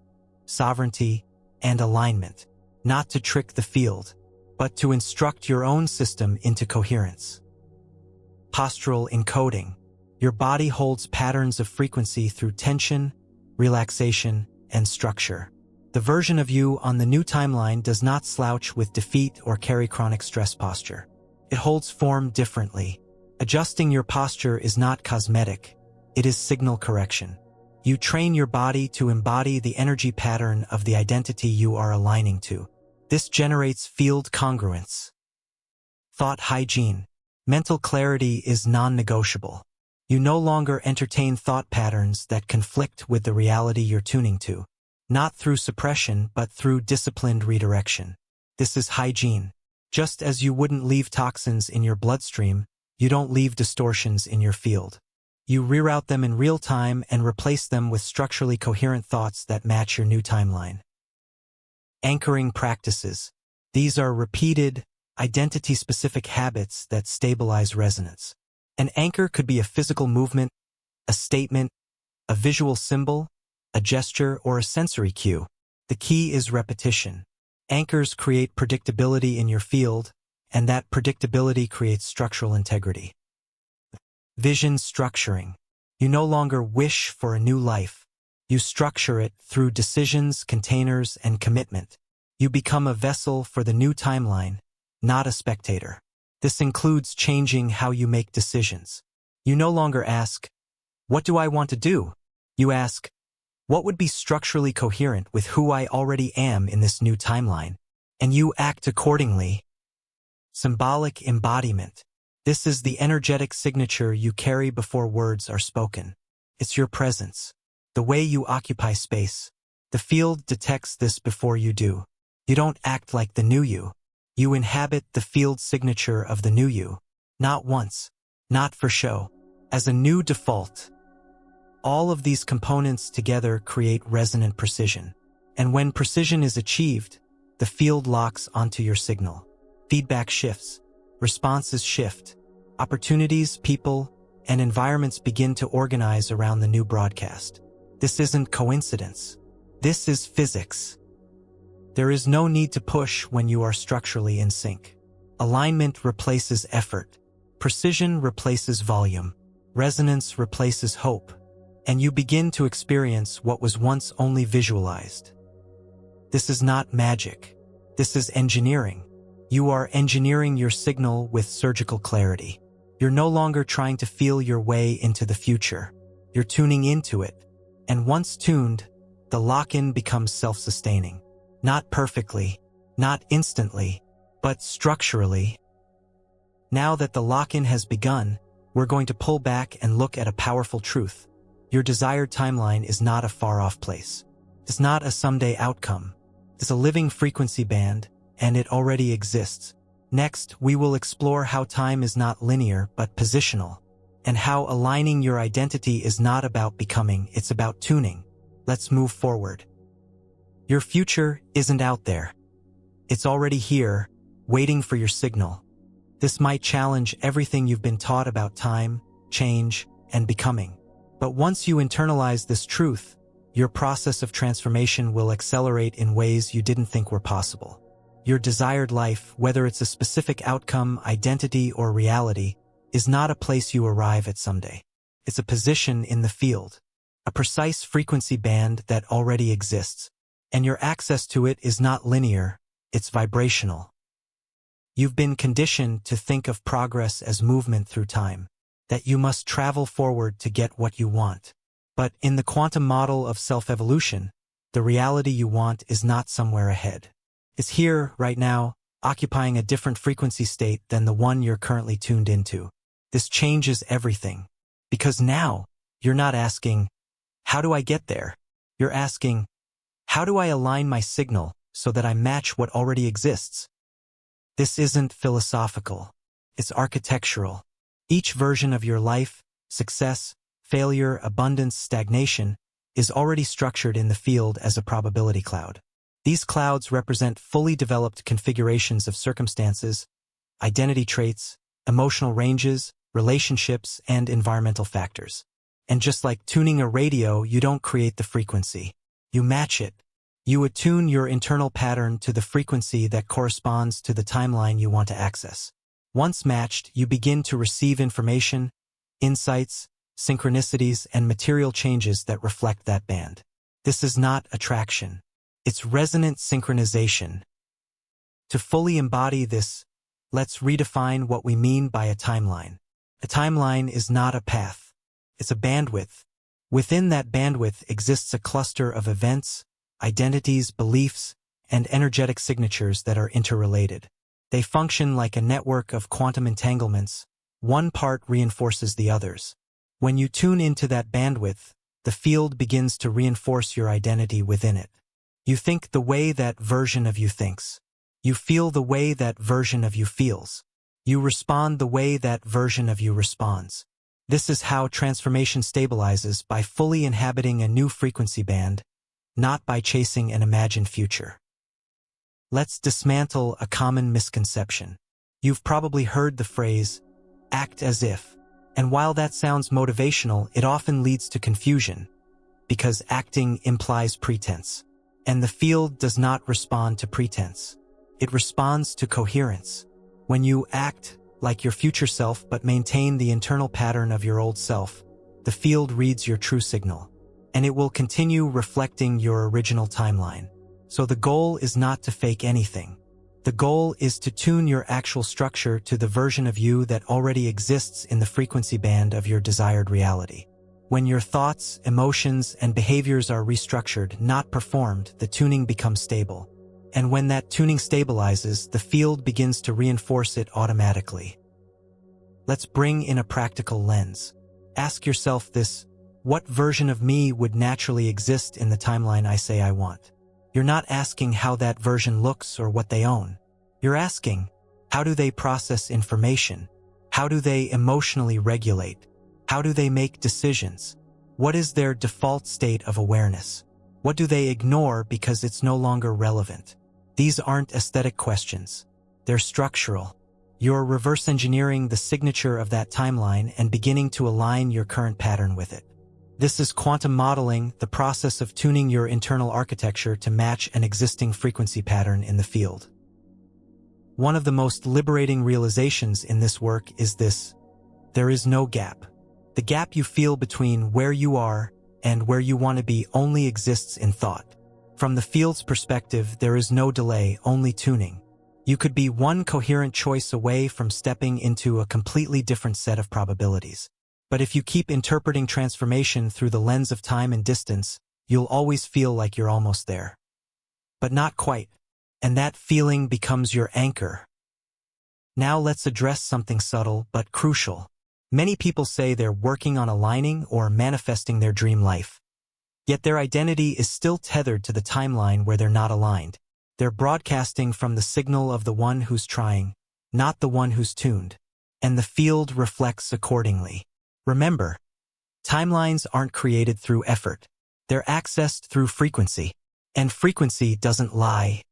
sovereignty, and alignment, not to trick the field, but to instruct your own system into coherence. Postural encoding. Your body holds patterns of frequency through tension, relaxation, and structure. The version of you on the new timeline does not slouch with defeat or carry chronic stress posture. It holds form differently. Adjusting your posture is not cosmetic. It is signal correction. You train your body to embody the energy pattern of the identity you are aligning to. This generates field congruence. Thought hygiene. Mental clarity is non-negotiable. You no longer entertain thought patterns that conflict with the reality you're tuning to. Not through suppression, but through disciplined redirection. This is hygiene. Just as you wouldn't leave toxins in your bloodstream, you don't leave distortions in your field. You reroute them in real time and replace them with structurally coherent thoughts that match your new timeline. Anchoring practices. These are repeated, identity-specific habits that stabilize resonance. An anchor could be a physical movement, a statement, a visual symbol, a gesture, or a sensory cue. The key is repetition. Anchors create predictability in your field, and that predictability creates structural integrity. Vision structuring. You no longer wish for a new life. You structure it through decisions, containers, and commitment. You become a vessel for the new timeline, not a spectator. This includes changing how you make decisions. You no longer ask, "What do I want to do?" You ask, "What would be structurally coherent with who I already am in this new timeline?" And you act accordingly. Symbolic embodiment. This is the energetic signature you carry before words are spoken. It's your presence, the way you occupy space. The field detects this before you do. You don't act like the new you. You inhabit the field signature of the new you. Not once, not for show, as a new default. All of these components together create resonant precision. And when precision is achieved, the field locks onto your signal. Feedback shifts. Responses shift. Opportunities, people, and environments begin to organize around the new broadcast. This isn't coincidence. This is physics. There is no need to push when you are structurally in sync. Alignment replaces effort. Precision replaces volume. Resonance replaces hope. And you begin to experience what was once only visualized. This is not magic. This is engineering. You are engineering your signal with surgical clarity. You're no longer trying to feel your way into the future. You're tuning into it. And once tuned, the lock-in becomes self-sustaining. Not perfectly, not instantly, but structurally. Now that the lock-in has begun, we're going to pull back and look at a powerful truth. Your desired timeline is not a far-off place. It's not a someday outcome. It's a living frequency band, and it already exists. Next, we will explore how time is not linear but positional, and how aligning your identity is not about becoming, it's about tuning. Let's move forward. Your future isn't out there. It's already here, waiting for your signal. This might challenge everything you've been taught about time, change, and becoming. But once you internalize this truth, your process of transformation will accelerate in ways you didn't think were possible. Your desired life, whether it's a specific outcome, identity, or reality, is not a place you arrive at someday. It's a position in the field, a precise frequency band that already exists, and your access to it is not linear, it's vibrational. You've been conditioned to think of progress as movement through time, that you must travel forward to get what you want. But in the quantum model of self-evolution, the reality you want is not somewhere ahead. It's here, right now, occupying a different frequency state than the one you're currently tuned into. This changes everything. Because now, you're not asking, how do I get there? You're asking, how do I align my signal so that I match what already exists? This isn't philosophical. It's architectural. Each version of your life, success, failure, abundance, stagnation, is already structured in the field as a probability cloud. These clouds represent fully developed configurations of circumstances, identity traits, emotional ranges, relationships, and environmental factors. And just like tuning a radio, you don't create the frequency. You match it. You attune your internal pattern to the frequency that corresponds to the timeline you want to access. Once matched, you begin to receive information, insights, synchronicities, and material changes that reflect that band. This is not attraction. It's resonant synchronization. To fully embody this, let's redefine what we mean by a timeline. A timeline is not a path. It's a bandwidth. Within that bandwidth exists a cluster of events, identities, beliefs, and energetic signatures that are interrelated. They function like a network of quantum entanglements. One part reinforces the others. When you tune into that bandwidth, the field begins to reinforce your identity within it. You think the way that version of you thinks. You feel the way that version of you feels. You respond the way that version of you responds. This is how transformation stabilizes, by fully inhabiting a new frequency band, not by chasing an imagined future. Let's dismantle a common misconception. You've probably heard the phrase, act as if. And while that sounds motivational, it often leads to confusion, because acting implies pretense. And the field does not respond to pretense. It responds to coherence. When you act like your future self but maintain the internal pattern of your old self, the field reads your true signal, and it will continue reflecting your original timeline. So the goal is not to fake anything. The goal is to tune your actual structure to the version of you that already exists in the frequency band of your desired reality. When your thoughts, emotions, and behaviors are restructured, not performed, the tuning becomes stable. And when that tuning stabilizes, the field begins to reinforce it automatically. Let's bring in a practical lens. Ask yourself this: what version of me would naturally exist in the timeline I say I want? You're not asking how that version looks or what they own. You're asking, how do they process information? How do they emotionally regulate? How do they make decisions? What is their default state of awareness? What do they ignore because it's no longer relevant? These aren't aesthetic questions. They're structural. You're reverse engineering the signature of that timeline and beginning to align your current pattern with it. This is quantum modeling, the process of tuning your internal architecture to match an existing frequency pattern in the field. One of the most liberating realizations in this work is this: there is no gap. The gap you feel between where you are and where you want to be only exists in thought. From the field's perspective, there is no delay, only tuning. You could be one coherent choice away from stepping into a completely different set of probabilities. But if you keep interpreting transformation through the lens of time and distance, you'll always feel like you're almost there. But not quite. And that feeling becomes your anchor. Now let's address something subtle but crucial. Many people say they're working on aligning or manifesting their dream life. Yet their identity is still tethered to the timeline where they're not aligned. They're broadcasting from the signal of the one who's trying, not the one who's tuned. And the field reflects accordingly. Remember, timelines aren't created through effort. They're accessed through frequency. And frequency doesn't lie.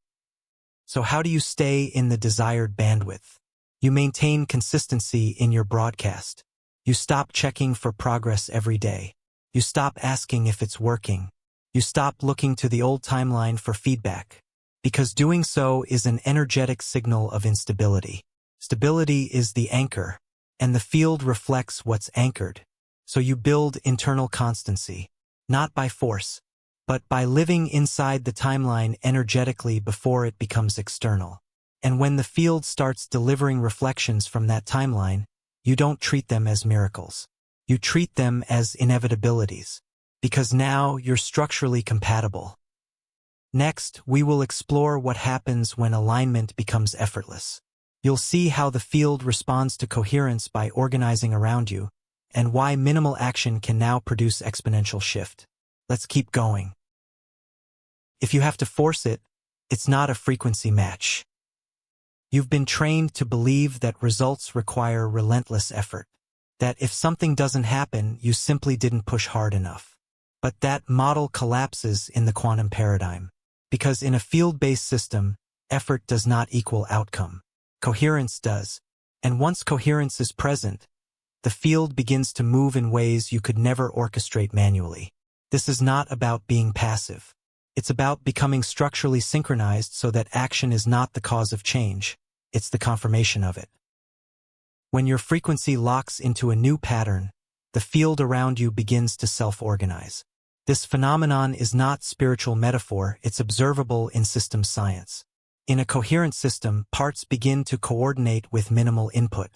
So how do you stay in the desired bandwidth? You maintain consistency in your broadcast. You stop checking for progress every day. You stop asking if it's working. You stop looking to the old timeline for feedback. Because doing so is an energetic signal of instability. Stability is the anchor, and the field reflects what's anchored. So you build internal constancy, not by force, but by living inside the timeline energetically before it becomes external. And when the field starts delivering reflections from that timeline, you don't treat them as miracles. You treat them as inevitabilities, because now you're structurally compatible. Next, we will explore what happens when alignment becomes effortless. You'll see how the field responds to coherence by organizing around you, and why minimal action can now produce exponential shift. Let's keep going. If you have to force it, it's not a frequency match. You've been trained to believe that results require relentless effort, that if something doesn't happen, you simply didn't push hard enough. But that model collapses in the quantum paradigm, because in a field-based system, effort does not equal outcome. Coherence does, and once coherence is present, the field begins to move in ways you could never orchestrate manually. This is not about being passive. It's about becoming structurally synchronized so that action is not the cause of change, it's the confirmation of it. When your frequency locks into a new pattern, the field around you begins to self-organize. This phenomenon is not spiritual metaphor, it's observable in systems science. In a coherent system, parts begin to coordinate with minimal input.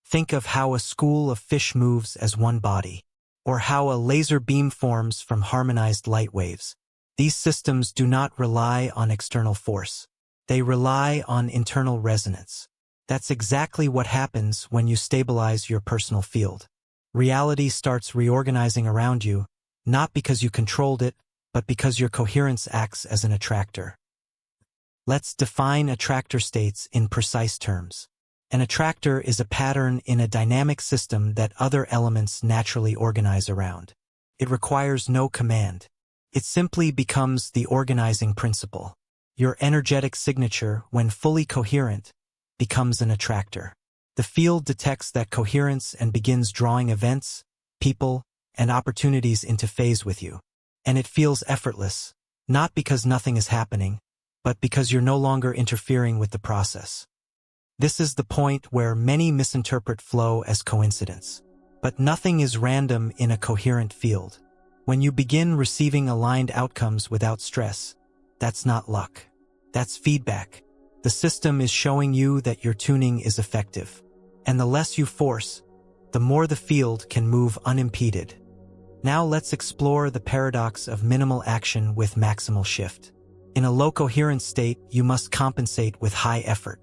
Think of how a school of fish moves as one body, or how a laser beam forms from harmonized light waves. These systems do not rely on external force. They rely on internal resonance. That's exactly what happens when you stabilize your personal field. Reality starts reorganizing around you, not because you controlled it, but because your coherence acts as an attractor. Let's define attractor states in precise terms. An attractor is a pattern in a dynamic system that other elements naturally organize around. It requires no command. It simply becomes the organizing principle. Your energetic signature, when fully coherent, becomes an attractor. The field detects that coherence and begins drawing events, people, and opportunities into phase with you. And it feels effortless, not because nothing is happening, but because you're no longer interfering with the process. This is the point where many misinterpret flow as coincidence. But nothing is random in a coherent field. When you begin receiving aligned outcomes without stress, that's not luck. That's feedback. The system is showing you that your tuning is effective. And the less you force, the more the field can move unimpeded. Now let's explore the paradox of minimal action with maximal shift. In a low coherence state, you must compensate with high effort.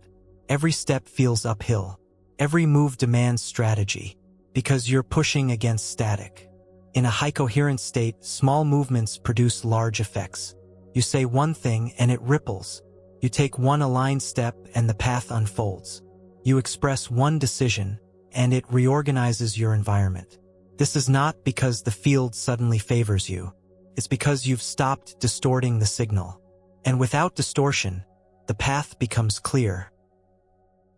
Every step feels uphill. Every move demands strategy, because you're pushing against static. In a high coherence state, small movements produce large effects. You say one thing and it ripples. You take one aligned step and the path unfolds. You express one decision and it reorganizes your environment. This is not because the field suddenly favors you. It's because you've stopped distorting the signal. And without distortion, the path becomes clear.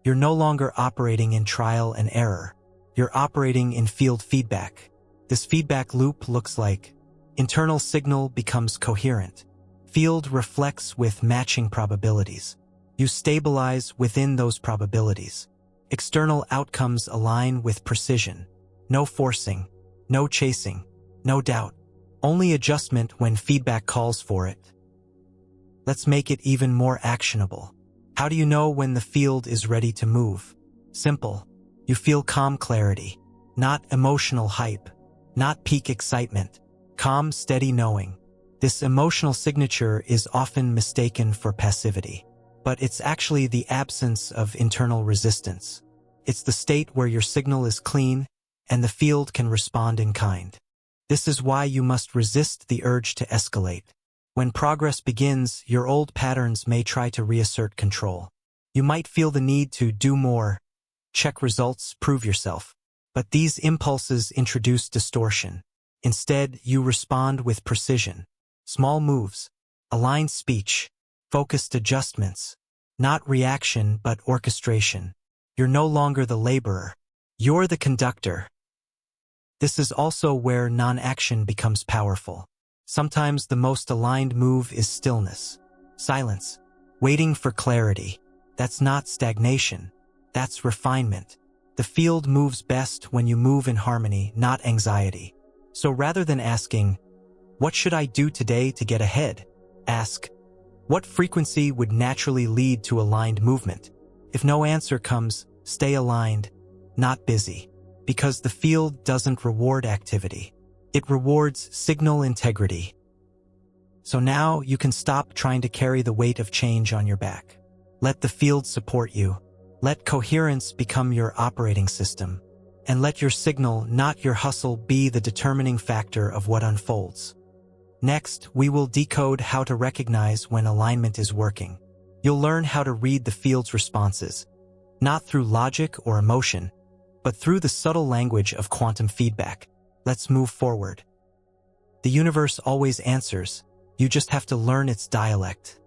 You're no longer operating in trial and error. You're operating in field feedback. This feedback loop looks like internal signal becomes coherent. Field reflects with matching probabilities. You stabilize within those probabilities. External outcomes align with precision. No forcing, no chasing, no doubt. Only adjustment when feedback calls for it. Let's make it even more actionable. How do you know when the field is ready to move? Simple. You feel calm clarity, not emotional hype. Not peak excitement, calm, steady knowing. This emotional signature is often mistaken for passivity, but it's actually the absence of internal resistance. It's the state where your signal is clean and the field can respond in kind. This is why you must resist the urge to escalate. When progress begins, your old patterns may try to reassert control. You might feel the need to do more, check results, prove yourself. But these impulses introduce distortion. Instead, you respond with precision. Small moves, aligned speech, focused adjustments. Not reaction, but orchestration. You're no longer the laborer. You're the conductor. This is also where non-action becomes powerful. Sometimes the most aligned move is stillness, silence, waiting for clarity. That's not stagnation. That's refinement. The field moves best when you move in harmony, not anxiety. So rather than asking, "What should I do today to get ahead?" ask, "What frequency would naturally lead to aligned movement?" If no answer comes, stay aligned, not busy. Because the field doesn't reward activity. It rewards signal integrity. So now you can stop trying to carry the weight of change on your back. Let the field support you. Let coherence become your operating system. And let your signal, not your hustle, be the determining factor of what unfolds. Next, we will decode how to recognize when alignment is working. You'll learn how to read the field's responses, not through logic or emotion, but through the subtle language of quantum feedback. Let's move forward. The universe always answers. You just have to learn its dialect.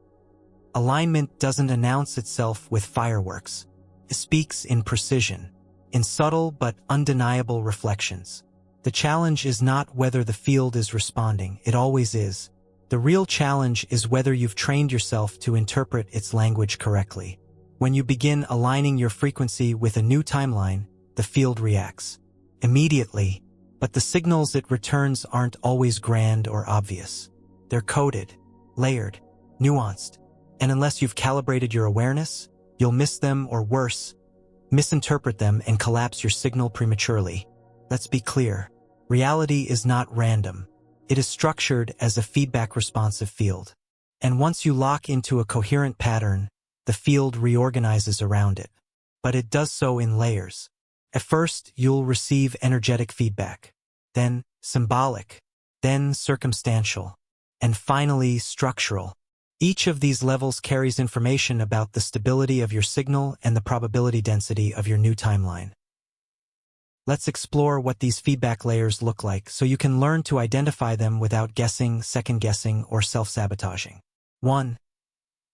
Alignment doesn't announce itself with fireworks. It speaks in precision, in subtle but undeniable reflections. The challenge is not whether the field is responding, it always is. The real challenge is whether you've trained yourself to interpret its language correctly. When you begin aligning your frequency with a new timeline, the field reacts immediately, but the signals it returns aren't always grand or obvious. They're coded, layered, nuanced, and unless you've calibrated your awareness, you'll miss them or worse, misinterpret them and collapse your signal prematurely. Let's be clear. Reality is not random. It is structured as a feedback-responsive field. And once you lock into a coherent pattern, the field reorganizes around it. But it does so in layers. At first, you'll receive energetic feedback, then symbolic, then circumstantial, and finally structural. Each of these levels carries information about the stability of your signal and the probability density of your new timeline. Let's explore what these feedback layers look like so you can learn to identify them without guessing, second-guessing, or self-sabotaging. 1.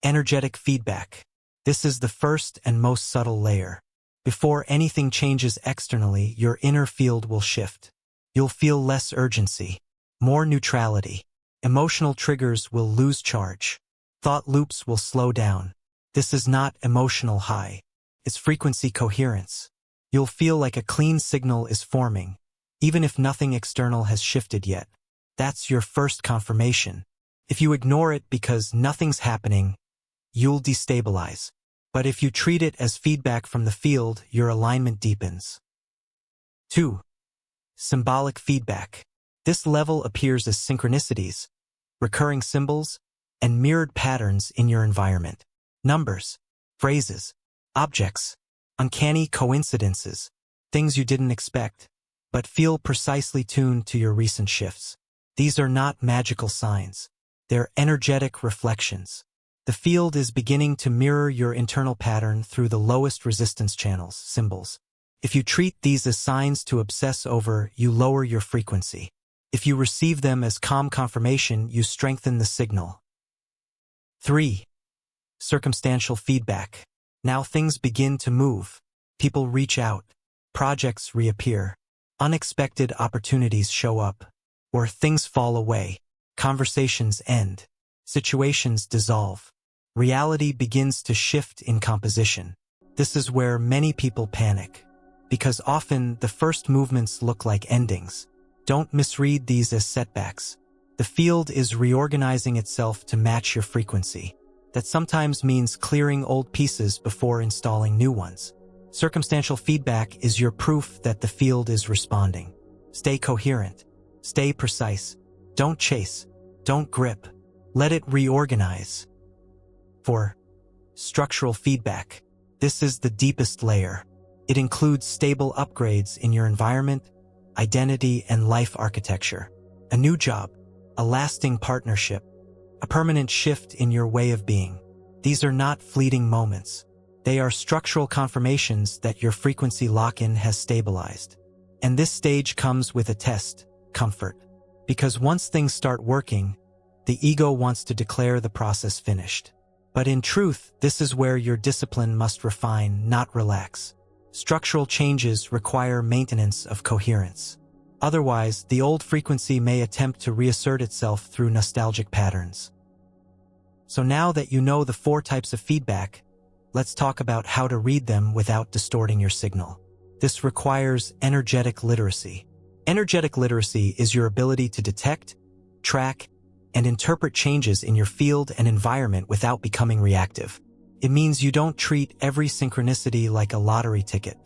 Energetic feedback. This is the first and most subtle layer. Before anything changes externally, your inner field will shift. You'll feel less urgency, more neutrality. Emotional triggers will lose charge. Thought loops will slow down. This is not emotional high. It's frequency coherence. You'll feel like a clean signal is forming, even if nothing external has shifted yet. That's your first confirmation. If you ignore it because nothing's happening, you'll destabilize. But if you treat it as feedback from the field, your alignment deepens. 2. Symbolic feedback. This level appears as synchronicities, recurring symbols, and mirrored patterns in your environment. Numbers, phrases, objects, uncanny coincidences, things you didn't expect, but feel precisely tuned to your recent shifts. These are not magical signs. They're energetic reflections. The field is beginning to mirror your internal pattern through the lowest resistance channels, symbols. If you treat these as signs to obsess over, you lower your frequency. If you receive them as calm confirmation, you strengthen the signal. 3. Circumstantial feedback. Now things begin to move. People reach out. Projects reappear. Unexpected opportunities show up. Or things fall away. Conversations end. Situations dissolve. Reality begins to shift in composition. This is where many people panic, because often the first movements look like endings. Don't misread these as setbacks. The field is reorganizing itself to match your frequency. That sometimes means clearing old pieces before installing new ones. Circumstantial feedback is your proof that the field is responding. Stay coherent. Stay precise. Don't chase. Don't grip. Let it reorganize. 4. Structural feedback. This is the deepest layer. It includes stable upgrades in your environment, identity, and life architecture. A new job, a lasting partnership, a permanent shift in your way of being. These are not fleeting moments. They are structural confirmations that your frequency lock-in has stabilized. And this stage comes with a test, comfort. Because once things start working, the ego wants to declare the process finished. But in truth, this is where your discipline must refine, not relax. Structural changes require maintenance of coherence. Otherwise, the old frequency may attempt to reassert itself through nostalgic patterns. So now that you know the 4 types of feedback, let's talk about how to read them without distorting your signal. This requires energetic literacy. Energetic literacy is your ability to detect, track, and interpret changes in your field and environment without becoming reactive. It means you don't treat every synchronicity like a lottery ticket.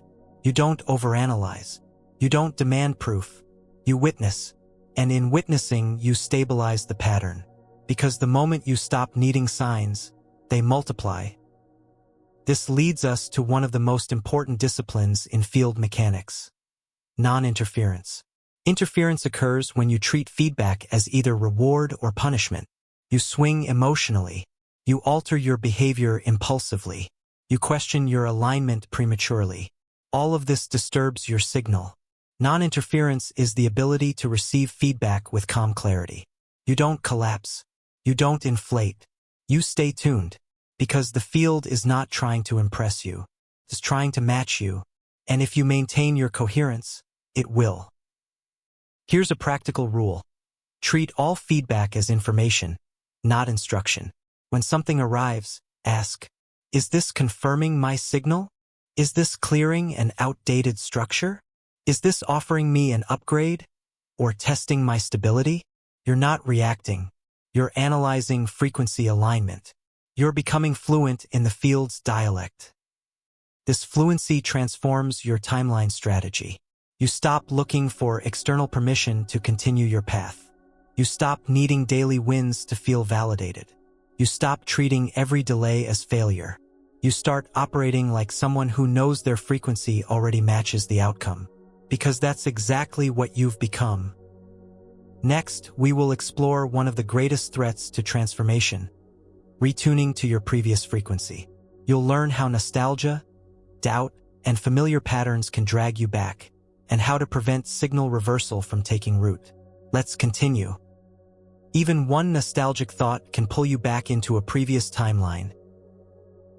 You don't overanalyze. You don't demand proof. You witness. And in witnessing, you stabilize the pattern. Because the moment you stop needing signs, they multiply. This leads us to one of the most important disciplines in field mechanics: non-interference. Interference occurs when you treat feedback as either reward or punishment. You swing emotionally. You alter your behavior impulsively. You question your alignment prematurely. All of this disturbs your signal. Non-interference is the ability to receive feedback with calm clarity. You don't collapse. You don't inflate. You stay tuned. Because the field is not trying to impress you. It's trying to match you. And if you maintain your coherence, it will. Here's a practical rule. Treat all feedback as information, not instruction. When something arrives, ask, is this confirming my signal? Is this clearing an outdated structure? Is this offering me an upgrade? Or testing my stability? You're not reacting. You're analyzing frequency alignment. You're becoming fluent in the field's dialect. This fluency transforms your timeline strategy. You stop looking for external permission to continue your path. You stop needing daily wins to feel validated. You stop treating every delay as failure. You start operating like someone who knows their frequency already matches the outcome. Because that's exactly what you've become. Next, we will explore one of the greatest threats to transformation: retuning to your previous frequency. You'll learn how nostalgia, doubt, and familiar patterns can drag you back, and how to prevent signal reversal from taking root. Let's continue. Even one nostalgic thought can pull you back into a previous timeline.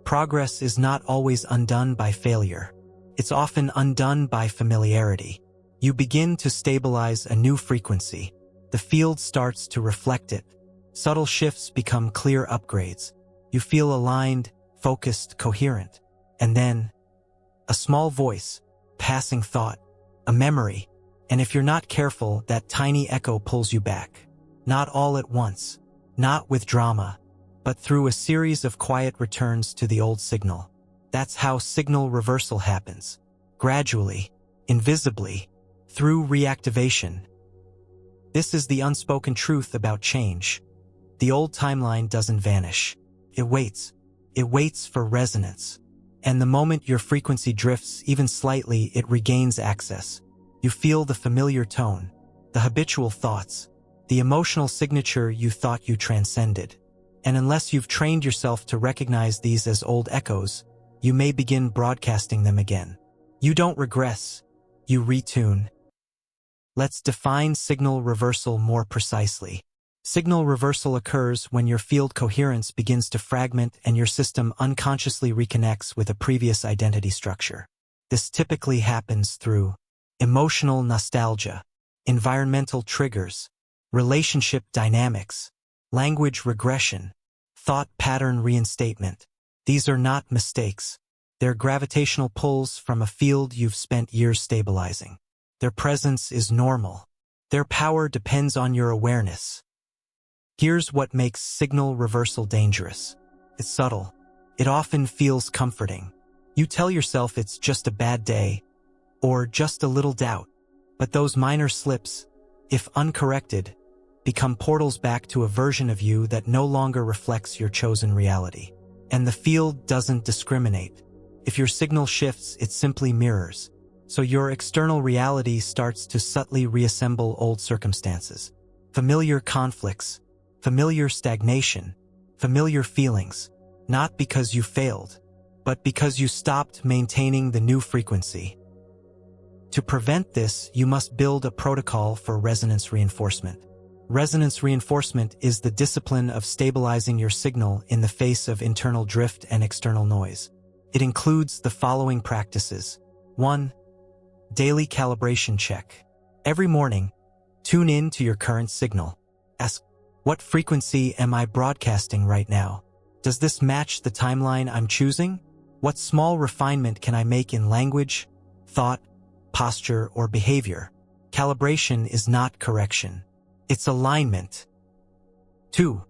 Progress is not always undone by failure. It's often undone by familiarity. You begin to stabilize a new frequency. The field starts to reflect it. Subtle shifts become clear upgrades. You feel aligned, focused, coherent. And then, a small voice, passing thought, a memory, and if you're not careful, that tiny echo pulls you back. Not all at once, not with drama, but through a series of quiet returns to the old signal. That's how signal reversal happens. Gradually, invisibly, through reactivation. This is the unspoken truth about change. The old timeline doesn't vanish. It waits. It waits for resonance. And the moment your frequency drifts even slightly, it regains access. You feel the familiar tone, the habitual thoughts, the emotional signature you thought you transcended. And unless you've trained yourself to recognize these as old echoes, you may begin broadcasting them again. You don't regress, you retune. Let's define signal reversal more precisely. Signal reversal occurs when your field coherence begins to fragment and your system unconsciously reconnects with a previous identity structure. This typically happens through emotional nostalgia, environmental triggers, relationship dynamics, language regression, thought pattern reinstatement. These are not mistakes. They're gravitational pulls from a field you've spent years stabilizing. Their presence is normal. Their power depends on your awareness. Here's what makes signal reversal dangerous. It's subtle. It often feels comforting. You tell yourself it's just a bad day, or just a little doubt. But those minor slips, if uncorrected, become portals back to a version of you that no longer reflects your chosen reality. And the field doesn't discriminate. If your signal shifts, it simply mirrors. So your external reality starts to subtly reassemble old circumstances. Familiar conflicts, familiar stagnation, familiar feelings. Not because you failed, but because you stopped maintaining the new frequency. To prevent this, you must build a protocol for resonance reinforcement. Resonance reinforcement is the discipline of stabilizing your signal in the face of internal drift and external noise. It includes the following practices. 1. Daily calibration check. Every morning, tune in to your current signal. Ask, what frequency am I broadcasting right now? Does this match the timeline I'm choosing? What small refinement can I make in language, thought, posture, or behavior? Calibration is not correction. It's alignment. 2.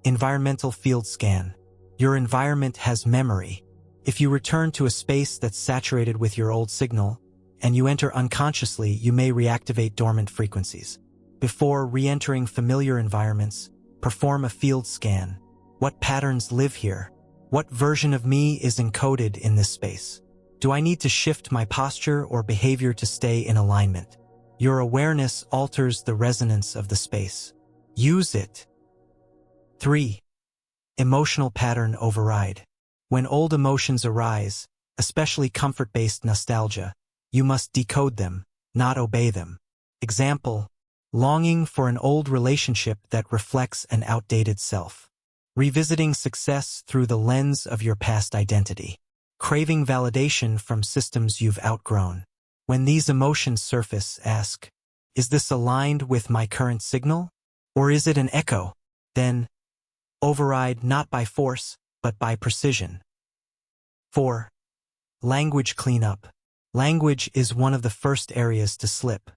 Environmental field scan. Your environment has memory. If you return to a space that's saturated with your old signal, and you enter unconsciously, you may reactivate dormant frequencies. Before re-entering familiar environments, perform a field scan. What patterns live here? What version of me is encoded in this space? Do I need to shift my posture or behavior to stay in alignment? Your awareness alters the resonance of the space. Use it. 3. Emotional pattern override. When old emotions arise, especially comfort-based nostalgia, you must decode them, not obey them. Example, longing for an old relationship that reflects an outdated self. Revisiting success through the lens of your past identity. Craving validation from systems you've outgrown. When these emotions surface, ask, is this aligned with my current signal? Or is it an echo? Then, override not by force, but by precision. 4. Language cleanup. Language is one of the first areas to slip.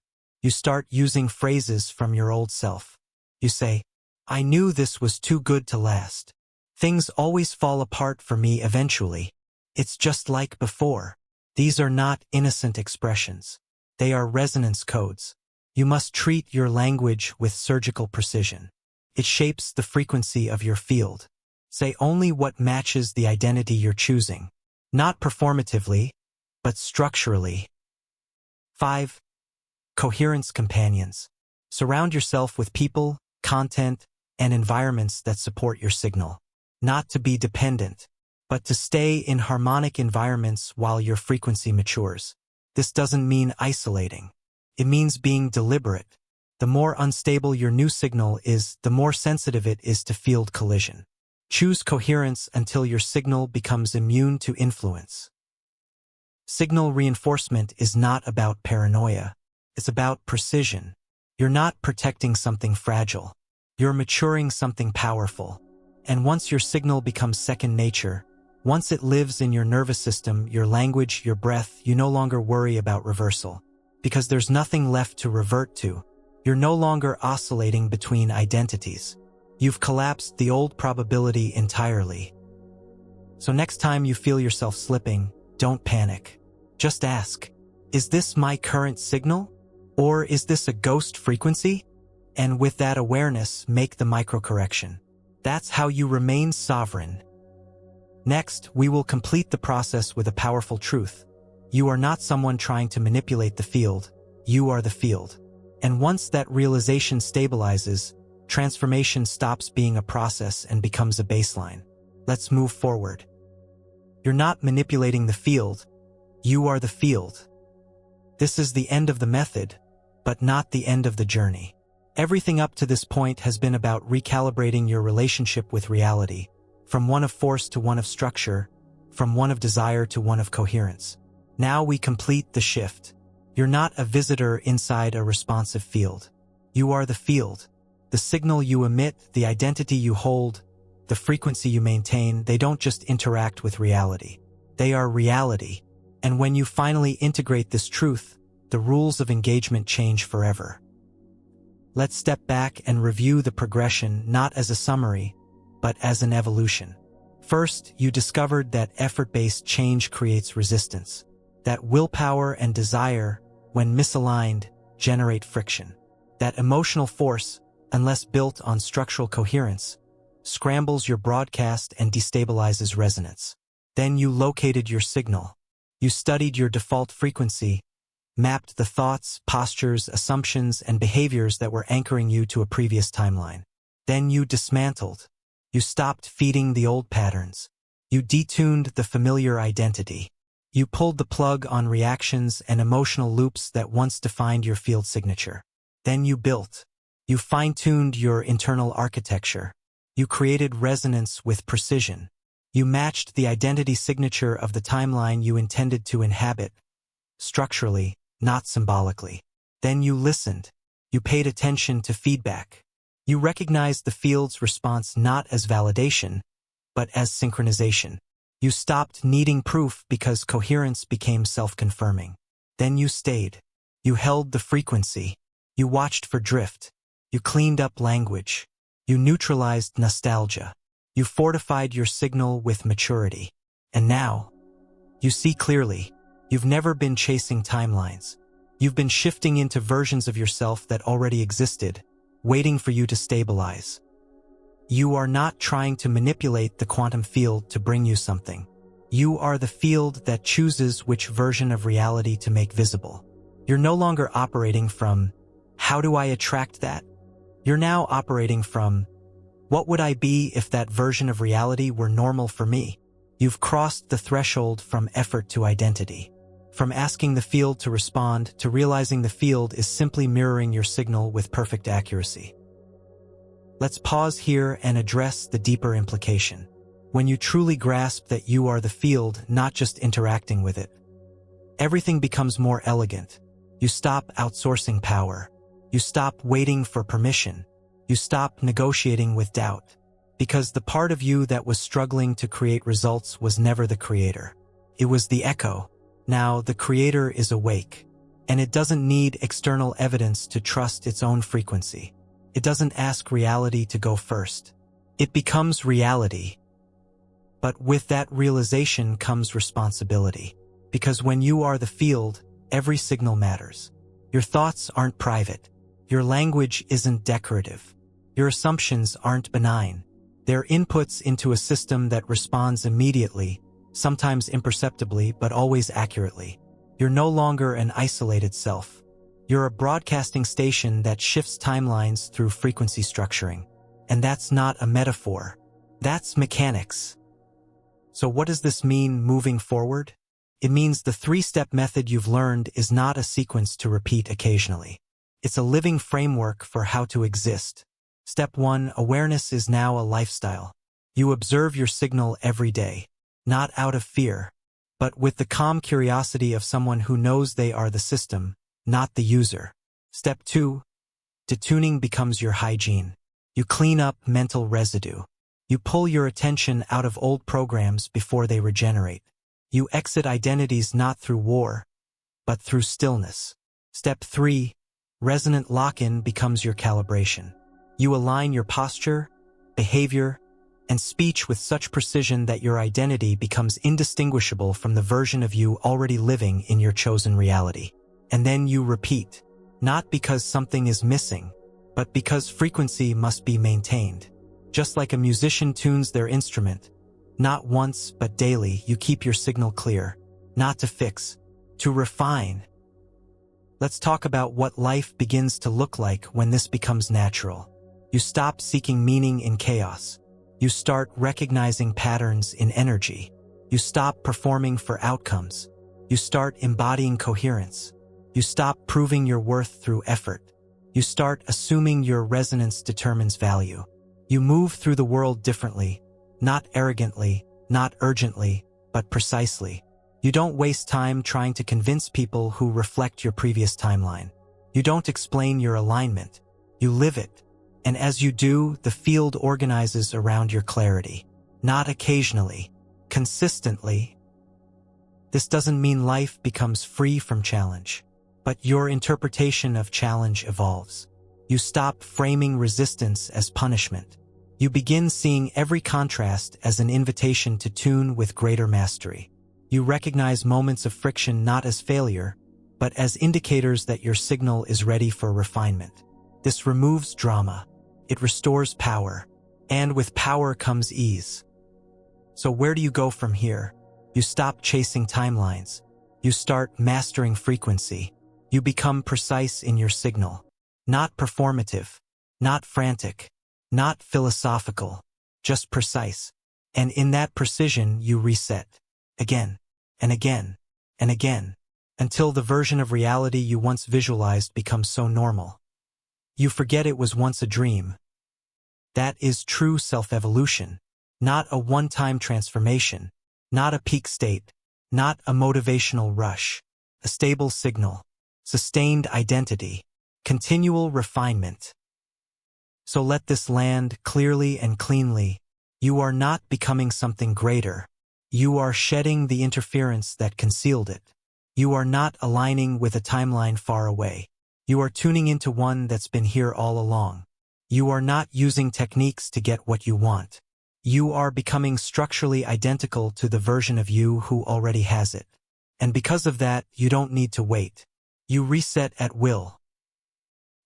You start using phrases from your old self. You say, I knew this was too good to last. Things always fall apart for me eventually. It's just like before. These are not innocent expressions. They are resonance codes. You must treat your language with surgical precision. It shapes the frequency of your field. Say only what matches the identity you're choosing. Not performatively, but structurally. 5. Coherence companions. Surround yourself with people, content, and environments that support your signal. Not to be dependent, but to stay in harmonic environments while your frequency matures. This doesn't mean isolating. It means being deliberate. The more unstable your new signal is, the more sensitive it is to field collision. Choose coherence until your signal becomes immune to influence. Signal reinforcement is not about paranoia. It's about precision. You're not protecting something fragile. You're maturing something powerful. And once your signal becomes second nature, once it lives in your nervous system, your language, your breath, you no longer worry about reversal. Because there's nothing left to revert to. You're no longer oscillating between identities. You've collapsed the old probability entirely. So next time you feel yourself slipping, don't panic. Just ask, is this my current signal? Or is this a ghost frequency? And with that awareness, make the microcorrection. That's how you remain sovereign. Next, we will complete the process with a powerful truth. You are not someone trying to manipulate the field. You are the field. And once that realization stabilizes, transformation stops being a process and becomes a baseline. Let's move forward. You're not manipulating the field. You are the field. This is the end of the method, but not the end of the journey. Everything up to this point has been about recalibrating your relationship with reality, from one of force to one of structure, from one of desire to one of coherence. Now we complete the shift. You're not a visitor inside a responsive field. You are the field. The signal you emit, the identity you hold, the frequency you maintain, they don't just interact with reality. They are reality. And when you finally integrate this truth, the rules of engagement change forever. Let's step back and review the progression not as a summary, but as an evolution. First, you discovered that effort-based change creates resistance. That willpower and desire, when misaligned, generate friction. That emotional force, unless built on structural coherence, scrambles your broadcast and destabilizes resonance. Then you located your signal. You studied your default frequency, mapped the thoughts, postures, assumptions, and behaviors that were anchoring you to a previous timeline. Then you dismantled. You stopped feeding the old patterns. You detuned the familiar identity. You pulled the plug on reactions and emotional loops that once defined your field signature. Then you built. You fine-tuned your internal architecture. You created resonance with precision. You matched the identity signature of the timeline you intended to inhabit, structurally, not symbolically. Then you listened. You paid attention to feedback. You recognized the field's response not as validation, but as synchronization. You stopped needing proof because coherence became self-confirming. Then you stayed. You held the frequency. You watched for drift. You cleaned up language. You neutralized nostalgia. You fortified your signal with maturity. And now, you see clearly. You've never been chasing timelines. You've been shifting into versions of yourself that already existed, waiting for you to stabilize. You are not trying to manipulate the quantum field to bring you something. You are the field that chooses which version of reality to make visible. You're no longer operating from, how do I attract that? You're now operating from, what would I be if that version of reality were normal for me? You've crossed the threshold from effort to identity. From asking the field to respond to realizing the field is simply mirroring your signal with perfect accuracy. Let's pause here and address the deeper implication. When you truly grasp that you are the field, not just interacting with it, everything becomes more elegant. You stop outsourcing power. You stop waiting for permission. You stop negotiating with doubt. Because the part of you that was struggling to create results was never the creator. It was the echo. Now the creator is awake. And it doesn't need external evidence to trust its own frequency. It doesn't ask reality to go first. It becomes reality. But with that realization comes responsibility. Because when you are the field, every signal matters. Your thoughts aren't private. Your language isn't decorative. Your assumptions aren't benign. They're inputs into a system that responds immediately, sometimes imperceptibly, but always accurately. You're no longer an isolated self. You're a broadcasting station that shifts timelines through frequency structuring. And that's not a metaphor. That's mechanics. So what does this mean moving forward? It means the three-step method you've learned is not a sequence to repeat occasionally. It's a living framework for how to exist. Step 1, awareness is now a lifestyle. You observe your signal every day, not out of fear, but with the calm curiosity of someone who knows they are the system, not the user. Step 2, detuning becomes your hygiene. You clean up mental residue. You pull your attention out of old programs before they regenerate. You exit identities not through war, but through stillness. Step 3, Resonant Lockin becomes your calibration. You align your posture, behavior, and speech with such precision that your identity becomes indistinguishable from the version of you already living in your chosen reality. And then you repeat, not because something is missing, but because frequency must be maintained. Just like a musician tunes their instrument, not once but daily, you keep your signal clear, not to fix, to refine. Let's talk about what life begins to look like when this becomes natural. You stop seeking meaning in chaos. You start recognizing patterns in energy. You stop performing for outcomes. You start embodying coherence. You stop proving your worth through effort. You start assuming your resonance determines value. You move through the world differently, not arrogantly, not urgently, but precisely. You don't waste time trying to convince people who reflect your previous timeline. You don't explain your alignment. You live it. And as you do, the field organizes around your clarity. Not occasionally, consistently. This doesn't mean life becomes free from challenge, but your interpretation of challenge evolves. You stop framing resistance as punishment. You begin seeing every contrast as an invitation to tune with greater mastery. You recognize moments of friction not as failure, but as indicators that your signal is ready for refinement. This removes drama. It restores power. And with power comes ease. So where do you go from here? You stop chasing timelines. You start mastering frequency. You become precise in your signal. Not performative. Not frantic. Not philosophical. Just precise. And in that precision, you reset. Again and again and again, until the version of reality you once visualized becomes so normal. You forget it was once a dream. That is true self-evolution, not a one-time transformation, not a peak state, not a motivational rush, a stable signal, sustained identity, continual refinement. So let this land clearly and cleanly. You are not becoming something greater. You are shedding the interference that concealed it. You are not aligning with a timeline far away. You are tuning into one that's been here all along. You are not using techniques to get what you want. You are becoming structurally identical to the version of you who already has it. And because of that, you don't need to wait. You reset at will.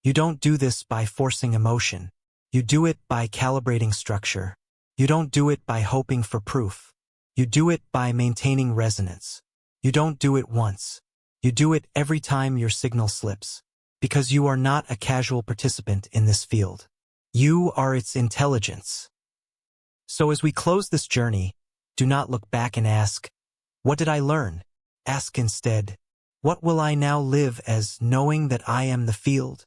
You don't do this by forcing emotion. You do it by calibrating structure. You don't do it by hoping for proof. You do it by maintaining resonance. You don't do it once. You do it every time your signal slips. Because you are not a casual participant in this field. You are its intelligence. So as we close this journey, do not look back and ask, what did I learn? Ask instead, what will I now live as, knowing that I am the field?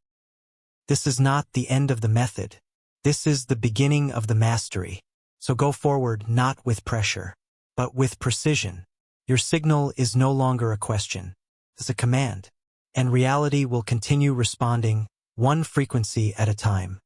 This is not the end of the method. This is the beginning of the mastery. So go forward not with pressure, but with precision. Your signal is no longer a question. It's a command. And reality will continue responding, one frequency at a time.